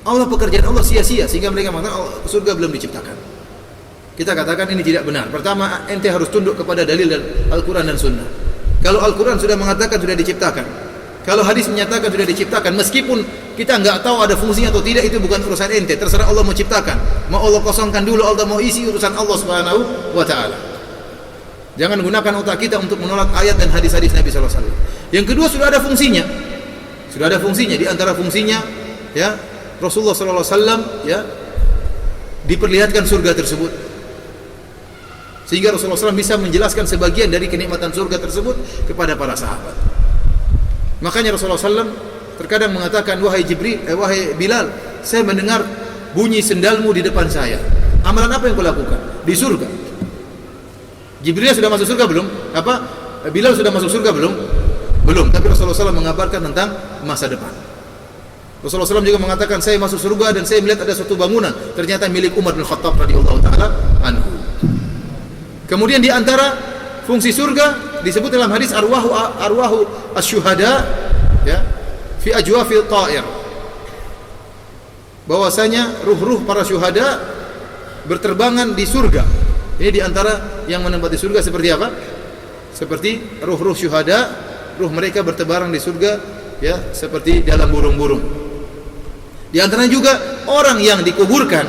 Allah, pekerjaan Allah sia-sia, sehingga mereka mengatakan surga belum diciptakan. Kita katakan ini tidak benar. Pertama, ente harus tunduk kepada dalil dan Al-Quran dan Sunnah. Kalau Al-Quran sudah mengatakan sudah diciptakan, kalau hadis menyatakan sudah diciptakan, meskipun kita enggak tahu ada fungsinya atau tidak, itu bukan urusan ente. Terserah Allah mau ciptakan, mau Allah kosongkan dulu, Allah mau isi, urusan Allah Subhanahu Wa Taala. Jangan gunakan otak kita untuk menolak ayat dan hadis-hadis Nabi sallallahu alaihi wasallam. Yang kedua, sudah ada fungsinya. Sudah ada fungsinya. Di antara fungsinya, Rasulullah sallallahu alaihi wasallam diperlihatkan surga tersebut, sehingga Rasulullah SAW bisa menjelaskan sebagian dari kenikmatan surga tersebut kepada para sahabat. Makanya Rasulullah SAW terkadang mengatakan, wahai Bilal, saya mendengar bunyi sendalmu di depan saya. amalan apa yang kau lakukan di surga? Jibril sudah masuk surga belum? Bilal sudah masuk surga belum? Belum. Tapi Rasulullah SAW mengabarkan tentang masa depan. Rasulullah SAW juga mengatakan, saya masuk surga dan saya melihat ada suatu bangunan, ternyata milik Umar bin Khattab radhiyallahu taala anhu. Kemudian di antara fungsi surga disebut dalam hadis arwahu asyuhada, ya, fi ajwafil ta'ir. Bahwasanya ruh-ruh para syuhada berterbangan di surga. Ini di antara yang menempati surga seperti apa? Seperti ruh-ruh syuhada, ruh mereka bertebaran di surga, ya, seperti dalam burung-burung. Di antaranya juga orang yang dikuburkan,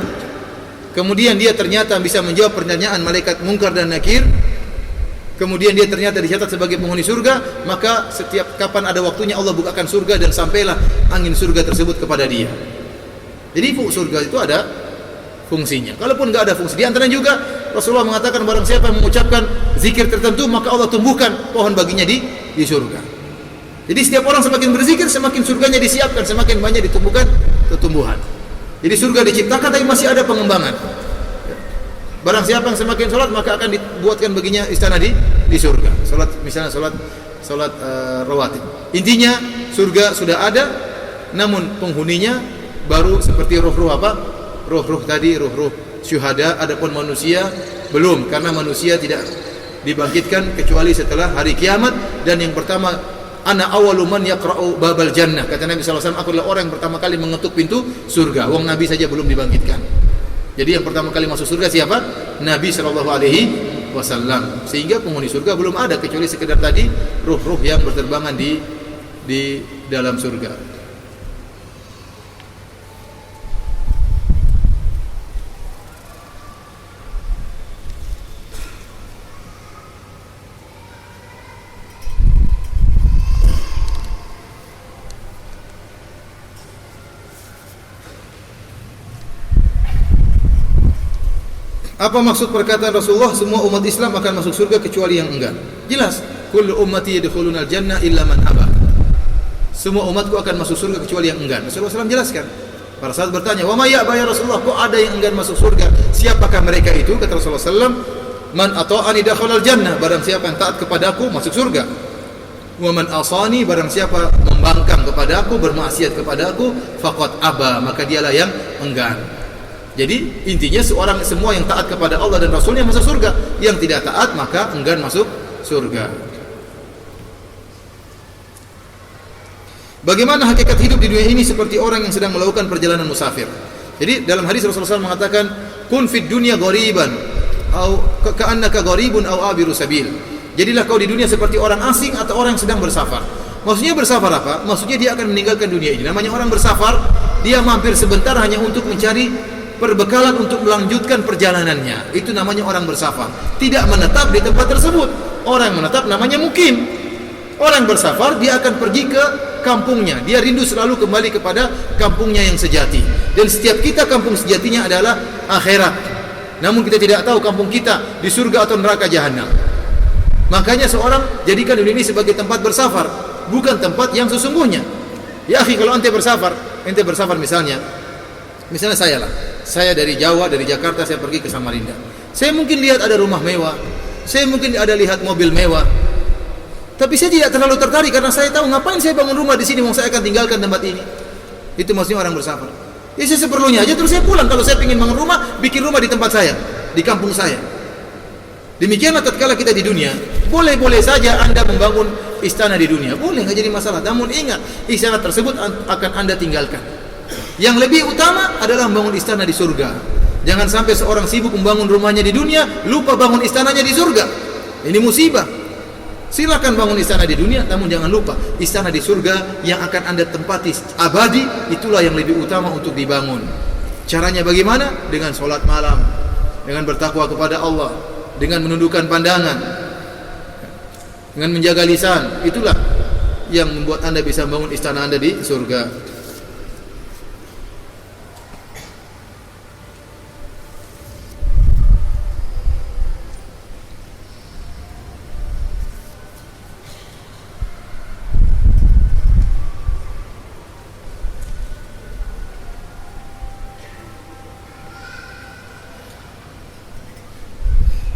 kemudian dia ternyata bisa menjawab pertanyaan malaikat Munkar dan Nakir, kemudian dia ternyata dicatat sebagai penghuni surga, maka setiap kapan ada waktunya Allah bukakan surga dan sampailah angin surga tersebut kepada dia. Jadi surga itu ada fungsinya. Kalaupun enggak ada fungsi, di antaranya juga Rasulullah mengatakan barang siapa yang mengucapkan zikir tertentu maka Allah tumbuhkan pohon baginya di surga. Jadi setiap orang semakin berzikir semakin surganya disiapkan, semakin banyak ditumbuhkan tumbuhan. Jadi surga diciptakan tapi masih ada pengembangan. Barang siapa yang semakin sholat maka akan dibuatkan baginya istana di surga. Sholat misalnya sholat rawatib. Intinya surga sudah ada, namun penghuninya baru seperti ruh-ruh apa? Ruh-ruh tadi, ruh-ruh syuhada. Adapun manusia belum, karena manusia tidak dibangkitkan kecuali setelah hari kiamat. Dan yang pertama, ana awwalu man yaqra'u babal jannah. Kata Nabi sallallahu alaihi wasallam, aku adalah orang yang pertama kali mengetuk pintu surga. Wong Nabi saja belum dibangkitkan. Jadi yang pertama kali masuk surga siapa? Nabi sallallahu alaihi wasallam. Sehingga penghuni surga belum ada kecuali sekedar tadi ruh-ruh yang berterbangan di dalam surga. Apa maksud perkataan Rasulullah semua umat Islam akan masuk surga kecuali yang enggan? Jelas, kullu ummati yadkhulunal jannah illa man aba. Semua umatku akan masuk surga kecuali yang enggan. Rasulullah SAW jelaskan. Para sahabat bertanya, "Wa may ya'ba ya Rasulullah? Kok ada yang enggan masuk surga? Siapakah mereka itu?" Kata Rasulullah SAW, "Man ata'ani dakhalal jannah." Barang siapa yang taat kepadaku masuk surga. "Wa man asani," barang siapa membangkang kepadaku, bermaksiat kepadaku, faqad aba, maka dialah yang enggan. Jadi intinya semua yang taat kepada Allah dan Rasulnya masuk surga. Yang tidak taat maka enggan masuk surga. Bagaimana hakikat hidup di dunia ini? Seperti orang yang sedang melakukan perjalanan musafir. Jadi dalam hadis Rasulullah SAW mengatakan, kun fid dunya ghariban au ka'annaka gharibun au abiru sabil. Jadilah kau di dunia seperti orang asing atau orang yang sedang bersafar. Maksudnya bersafar apa? Maksudnya dia akan meninggalkan dunia ini. Namanya orang bersafar, dia mampir sebentar hanya untuk mencari perbekalan untuk melanjutkan perjalanannya. Itu namanya orang bersafar. Tidak menetap di tempat tersebut. Orang yang menetap namanya mukim. Orang bersafar dia akan pergi ke kampungnya. Dia rindu selalu kembali kepada kampungnya yang sejati. Dan setiap kita kampung sejatinya adalah akhirat. Namun kita tidak tahu kampung kita di surga atau neraka jahanam. Makanya seorang jadikan dunia ini sebagai tempat bersafar, bukan tempat yang sesungguhnya. Ya akhi, kalau ente bersafar misalnya saya dari Jawa, dari Jakarta, saya pergi ke Samarinda. Saya mungkin lihat ada rumah mewah, saya mungkin ada lihat mobil mewah, tapi saya tidak terlalu tertarik karena saya tahu ngapain saya bangun rumah di sini, mau saya akan tinggalkan tempat ini. Itu maksudnya orang bersafar. Ya saya seperlunya aja terus saya pulang. Kalau saya ingin bangun rumah, bikin rumah di tempat saya, di kampung saya. Demikianlah tatkala kita di dunia, boleh-boleh saja Anda membangun istana di dunia, boleh, nggak jadi masalah. Namun ingat, istana tersebut akan Anda tinggalkan. Yang lebih utama adalah membangun istana di surga. Jangan sampai seorang sibuk membangun rumahnya di dunia, lupa bangun istananya di surga. Ini musibah. Silakan bangun istana di dunia, namun jangan lupa istana di surga yang akan Anda tempati abadi, itulah yang lebih utama untuk dibangun. Caranya bagaimana? Dengan sholat malam, dengan bertakwa kepada Allah, dengan menundukkan pandangan, dengan menjaga lisan. Itulah yang membuat Anda bisa bangun istana Anda di surga.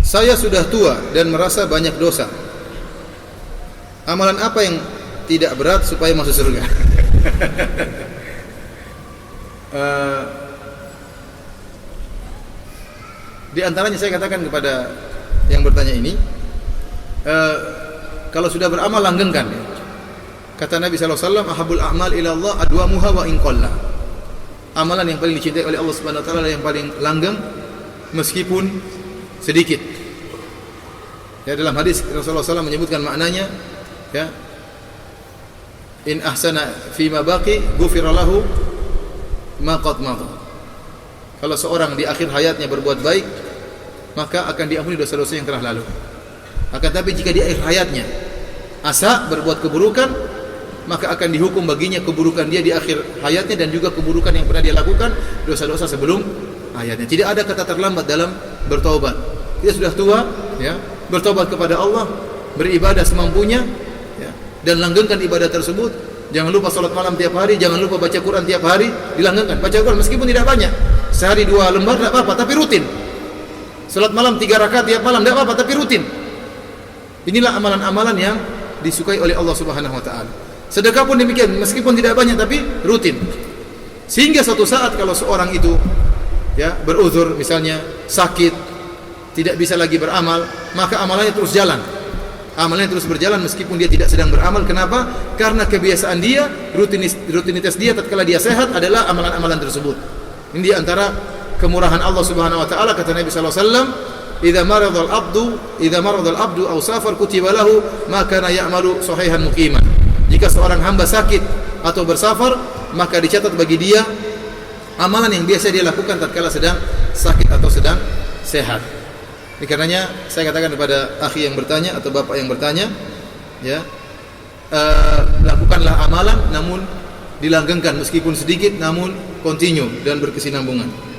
saya sudah tua dan merasa banyak dosa. Amalan apa yang tidak berat supaya masuk surga? Di antaranya saya katakan kepada yang bertanya ini, kalau sudah beramal langgengkan. Kata Nabi SAW, ahabul a'mal ila Allah adwamuha wa in qalla. Amalan yang paling dicintai oleh Allah Subhanahu wa taala yang paling langgeng meskipun sedikit. Ya, dalam hadis Rasulullah SAW menyebutkan maknanya, ya, in ahsana fima baqi ghufira lahu ma qad madha. Kalau seorang di akhir hayatnya berbuat baik, maka akan diampuni dosa-dosa yang telah lalu. Akan tapi jika di akhir hayatnya asa berbuat keburukan, maka akan dihukum baginya keburukan dia di akhir hayatnya dan juga keburukan yang pernah dia lakukan, dosa-dosa sebelum hayatnya. Tidak ada kata terlambat dalam bertaubat. Kita sudah tua, ya, bertobat kepada Allah, beribadah semampunya, ya, dan langgengkan ibadah tersebut. Jangan lupa salat malam tiap hari, jangan lupa baca Quran tiap hari, dilanggengkan. Baca Quran meskipun tidak banyak, sehari 2 lembar tidak apa-apa, tapi rutin. Salat malam 3 rakaat tiap malam tidak apa-apa, tapi rutin. Inilah amalan-amalan yang disukai oleh Allah Subhanahu wa taala. Sedekah pun demikian, meskipun tidak banyak tapi rutin. Sehingga suatu saat kalau seorang itu, ya, beruzur, misalnya sakit, tidak bisa lagi beramal, maka amalannya terus jalan. Amalnya terus berjalan meskipun dia tidak sedang beramal. Kenapa? Karena kebiasaan dia, rutinitas dia tatkala dia sehat adalah amalan-amalan tersebut. Ini di antara kemurahan Allah Subhanahu wa taala. Kata Nabi sallallahu alaihi wasallam, "Idza marada al-'abdu aw safar kutiba lahu ma kana ya'malu sahihan muqiman." Jika seorang hamba sakit atau bersafar, maka dicatat bagi dia amalan yang biasa dia lakukan tatkala sedang sakit atau sedang sehat. Ini karenanya saya katakan kepada akhi yang bertanya atau bapak yang bertanya, ya, lakukanlah amalan namun dilanggengkan meskipun sedikit, namun continue dan berkesinambungan.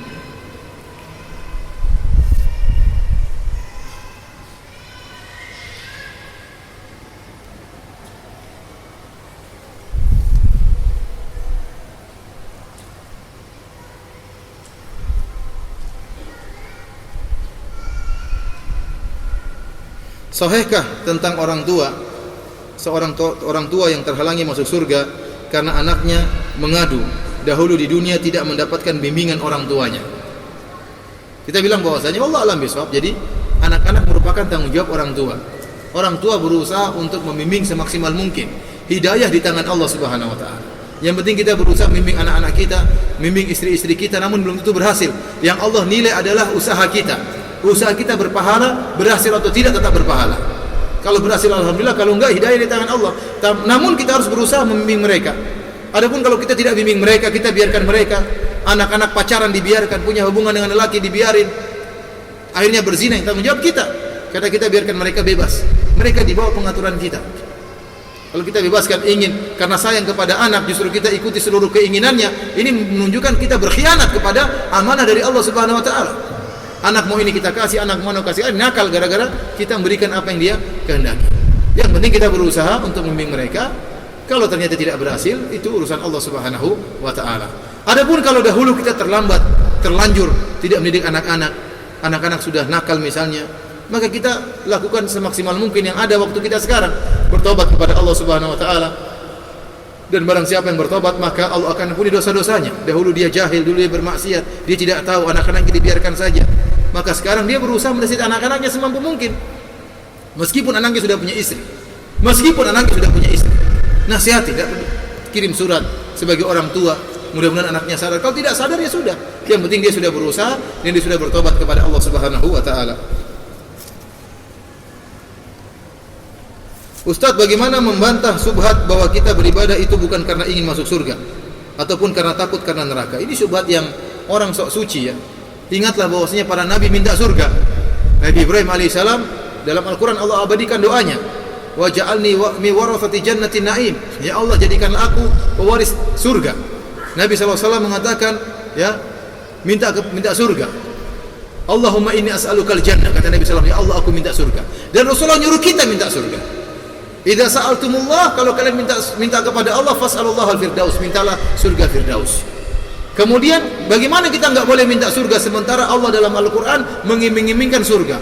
Sahihkah tentang orang tua, orang tua yang terhalangi masuk surga karena anaknya mengadu dahulu di dunia tidak mendapatkan bimbingan orang tuanya? Kita bilang bahwasanya wallahu a'lam bishawab. Jadi anak-anak merupakan tanggung jawab orang tua. Orang tua berusaha untuk membimbing semaksimal mungkin. Hidayah di tangan Allah Subhanahu wa taala. Yang penting kita berusaha membimbing anak-anak kita, membimbing istri-istri kita, namun belum tentu berhasil. Yang Allah nilai adalah usaha kita. Usaha kita berpahala, berhasil atau tidak tetap berpahala. Kalau berhasil alhamdulillah, kalau enggak hidayah di tangan Allah. Namun kita harus berusaha membimbing mereka. Adapun kalau kita tidak bimbing mereka, kita biarkan mereka, anak-anak pacaran dibiarkan, punya hubungan dengan lelaki dibiarin, akhirnya berzina, yang tanggung jawab kita. Karena kita biarkan mereka bebas. Mereka di bawah pengaturan kita. Kalau kita bebaskan ingin karena sayang kepada anak, justru kita ikuti seluruh keinginannya, ini menunjukkan kita berkhianat kepada amanah dari Allah Subhanahu wa taala. Anak mau ini kita kasih, anak mau kasih, nakal gara-gara kita memberikan apa yang dia kehendaki. Yang penting kita berusaha untuk membimbing mereka. Kalau ternyata tidak berhasil, itu urusan Allah Subhanahu wa taala. Adapun kalau dahulu kita terlambat, terlanjur tidak mendidik anak-anak, anak-anak sudah nakal misalnya, maka kita lakukan semaksimal mungkin yang ada waktu kita sekarang, bertobat kepada Allah Subhanahu wa taala. Dan barang siapa yang bertobat, maka Allah akan ampuni dosa-dosanya. Dahulu dia jahil, dulu dia bermaksiat, dia tidak tahu, anak-anaknya dibiarkan saja. Maka sekarang dia berusaha mendidik anak-anaknya semampu mungkin. Meskipun anaknya sudah punya istri. Nasihati, kirim surat sebagai orang tua. Mudah-mudahan anaknya sadar. Kalau tidak sadar ya sudah. Yang penting dia sudah berusaha dan dia sudah bertobat kepada Allah Subhanahu wa taala. Ustaz, bagaimana membantah subhat bahwa kita beribadah itu bukan karena ingin masuk surga ataupun karena takut karena neraka? Ini subhat yang orang sok suci, ya. Ingatlah bahwasanya para nabi minta surga. Nabi Ibrahim alaihissalam dalam Al-Quran Allah abadikan doanya, wa ja'alni mi warathati jannatin na'im. Ya Allah, jadikanlah aku pewaris surga. Nabi SAW mengatakan, ya, minta surga. Allahumma inni as'alukal jannah, kata Nabi SAW, ya Allah aku minta surga. Dan Rasulullah nyuruh kita minta surga. Idza sa'altumullah, kalau kalian minta kepada Allah, fas'alullahal firdaus, mintalah surga firdaus. Kemudian bagaimana kita enggak boleh minta surga sementara Allah dalam Al-Quran mengiming-imingkan surga?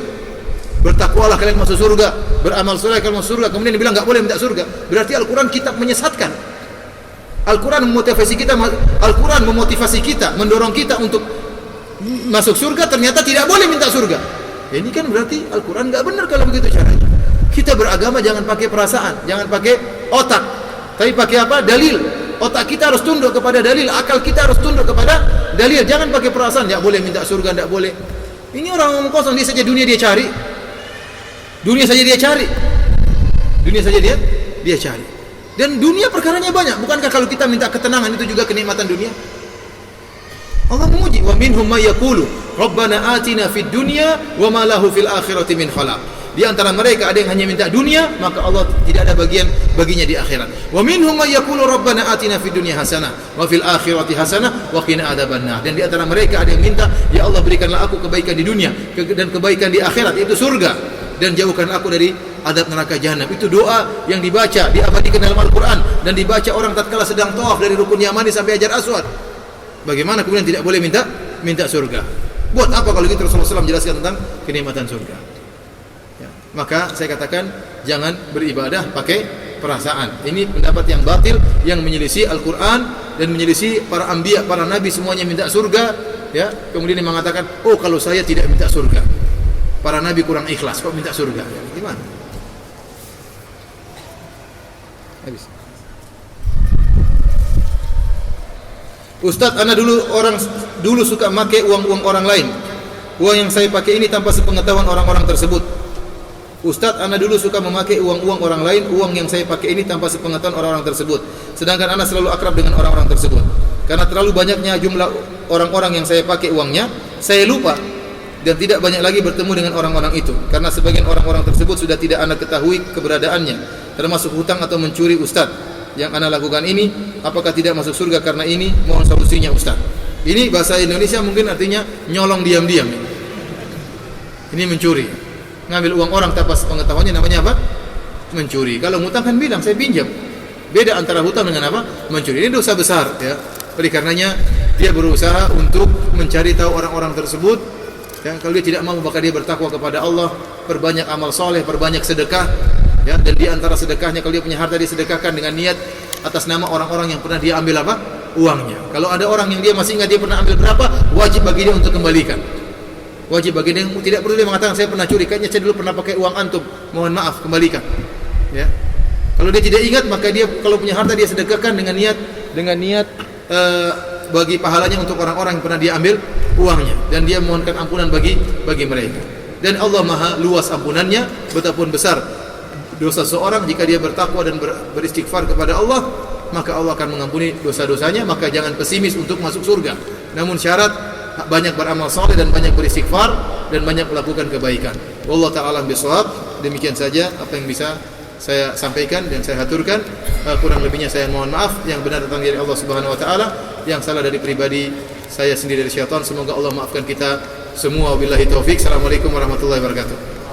bertakwalah kalian masuk surga, beramal saleh kalian masuk surga. Kemudian dibilang enggak boleh minta surga. Berarti Al-Qur'an kitab menyesatkan. Al-Qur'an memotivasi kita, mendorong kita untuk masuk surga, ternyata tidak boleh minta surga. Ini kan berarti Al-Qur'an enggak benar kalau begitu caranya. Kita beragama jangan pakai perasaan, jangan pakai otak, tapi pakai apa? Dalil. Otak kita harus tunduk kepada dalil, akal kita harus tunduk kepada dalil. Jangan pakai perasaan, enggak boleh minta surga, enggak boleh. Ini orang ngomong kosong, dia saja dunia dia cari. Dunia saja dia cari. Dunia saja dia cari. Dan dunia perkaranya banyak. Bukankah kalau kita minta ketenangan itu juga kenikmatan dunia? Allah memuji, wa minhum may yaqulu rabbana atina fid dunya wa ma lahu fil akhirati min khalaq. Di antara mereka ada yang hanya minta dunia, maka Allah tidak ada baginya di akhirat. Wa minhum may yaqulu rabbana atina fid dunya hasanah wa fil akhirati hasanah wa qina adzabannar. Dan di antara mereka ada yang minta, ya Allah berikanlah aku kebaikan di dunia dan kebaikan di akhirat, yaitu surga, dan jauhkan aku dari adab neraka jahanam. Itu doa yang dibaca, diabadikan dalam Al-Qur'an dan dibaca orang tatkala sedang tawaf dari rukun Yamani sampai Hajar Aswad. Bagaimana kemudian tidak boleh minta surga? Buat apa kalau gitu Rasulullah SAW menjelaskan tentang kenikmatan surga? Ya, maka saya katakan jangan beribadah pakai perasaan. Ini pendapat yang batil, yang menyelisih Al-Qur'an dan menyelisih para anbiya, para nabi semuanya minta surga, ya. Kemudian dia mengatakan, "Oh, kalau saya tidak minta surga. Para nabi kurang ikhlas kok minta surga." Ya, gimana? Habis. Ustaz, ana dulu suka pakai uang orang lain. Uang yang saya pakai ini tanpa sepengetahuan orang-orang tersebut. Ustaz, ana dulu suka memakai uang orang lain. Uang yang saya pakai ini tanpa sepengetahuan orang-orang tersebut. Sedangkan ana selalu akrab dengan orang-orang tersebut. Karena terlalu banyaknya jumlah orang-orang yang saya pakai uangnya, saya lupa dan tidak banyak lagi bertemu dengan orang-orang itu. Karena sebagian orang-orang tersebut sudah tidak ana ketahui keberadaannya, termasuk hutang atau mencuri. Ustaz, yang ana lakukan ini apakah tidak masuk surga karena ini? Mohon solusinya Ustaz. Ini bahasa Indonesia mungkin artinya nyolong diam-diam. Ini mencuri. Ngambil uang orang tanpa pengetahuannya namanya apa? Mencuri. Kalau ngutang kan bilang saya pinjam. Beda antara hutang dengan apa? Mencuri. Ini dosa besar, ya. Oleh karenanya dia berusaha untuk mencari tahu orang-orang tersebut. Ya, kalau dia tidak mau maka dia bertakwa kepada Allah, perbanyak amal soleh, perbanyak sedekah. Ya, dan di antara sedekahnya kalau dia punya harta dia sedekahkan dengan niat atas nama orang-orang yang pernah dia ambil apa? Uangnya. Kalau ada orang yang dia masih ingat dia pernah ambil berapa, wajib bagi dia untuk kembalikan. Wajib bagi dia, tidak perlu dia mengatakan saya pernah curi, kayaknya saya dulu pernah pakai uang antum, mohon maaf kembalikan. Ya. Kalau dia tidak ingat maka dia kalau punya harta dia sedekahkan dengan niat bagi pahalanya untuk orang-orang yang pernah dia ambil uangnya, dan dia mohonkan ampunan bagi mereka. Dan Allah Maha luas ampunannya, betapapun besar dosa seorang jika dia bertakwa dan beristighfar kepada Allah, maka Allah akan mengampuni dosa-dosanya. Maka jangan pesimis untuk masuk surga. Namun syarat banyak beramal saleh dan banyak beristighfar dan banyak melakukan kebaikan. Wallahu ta'ala bishawab. Demikian saja apa yang bisa saya sampaikan dan saya haturkan. Kurang lebihnya saya mohon maaf. Yang benar datang dari Allah Subhanahu wa taala, yang salah dari pribadi saya sendiri dari syaitan. Semoga Allah maafkan kita semua. Wabillahi taufik. Assalamualaikum warahmatullahi wabarakatuh.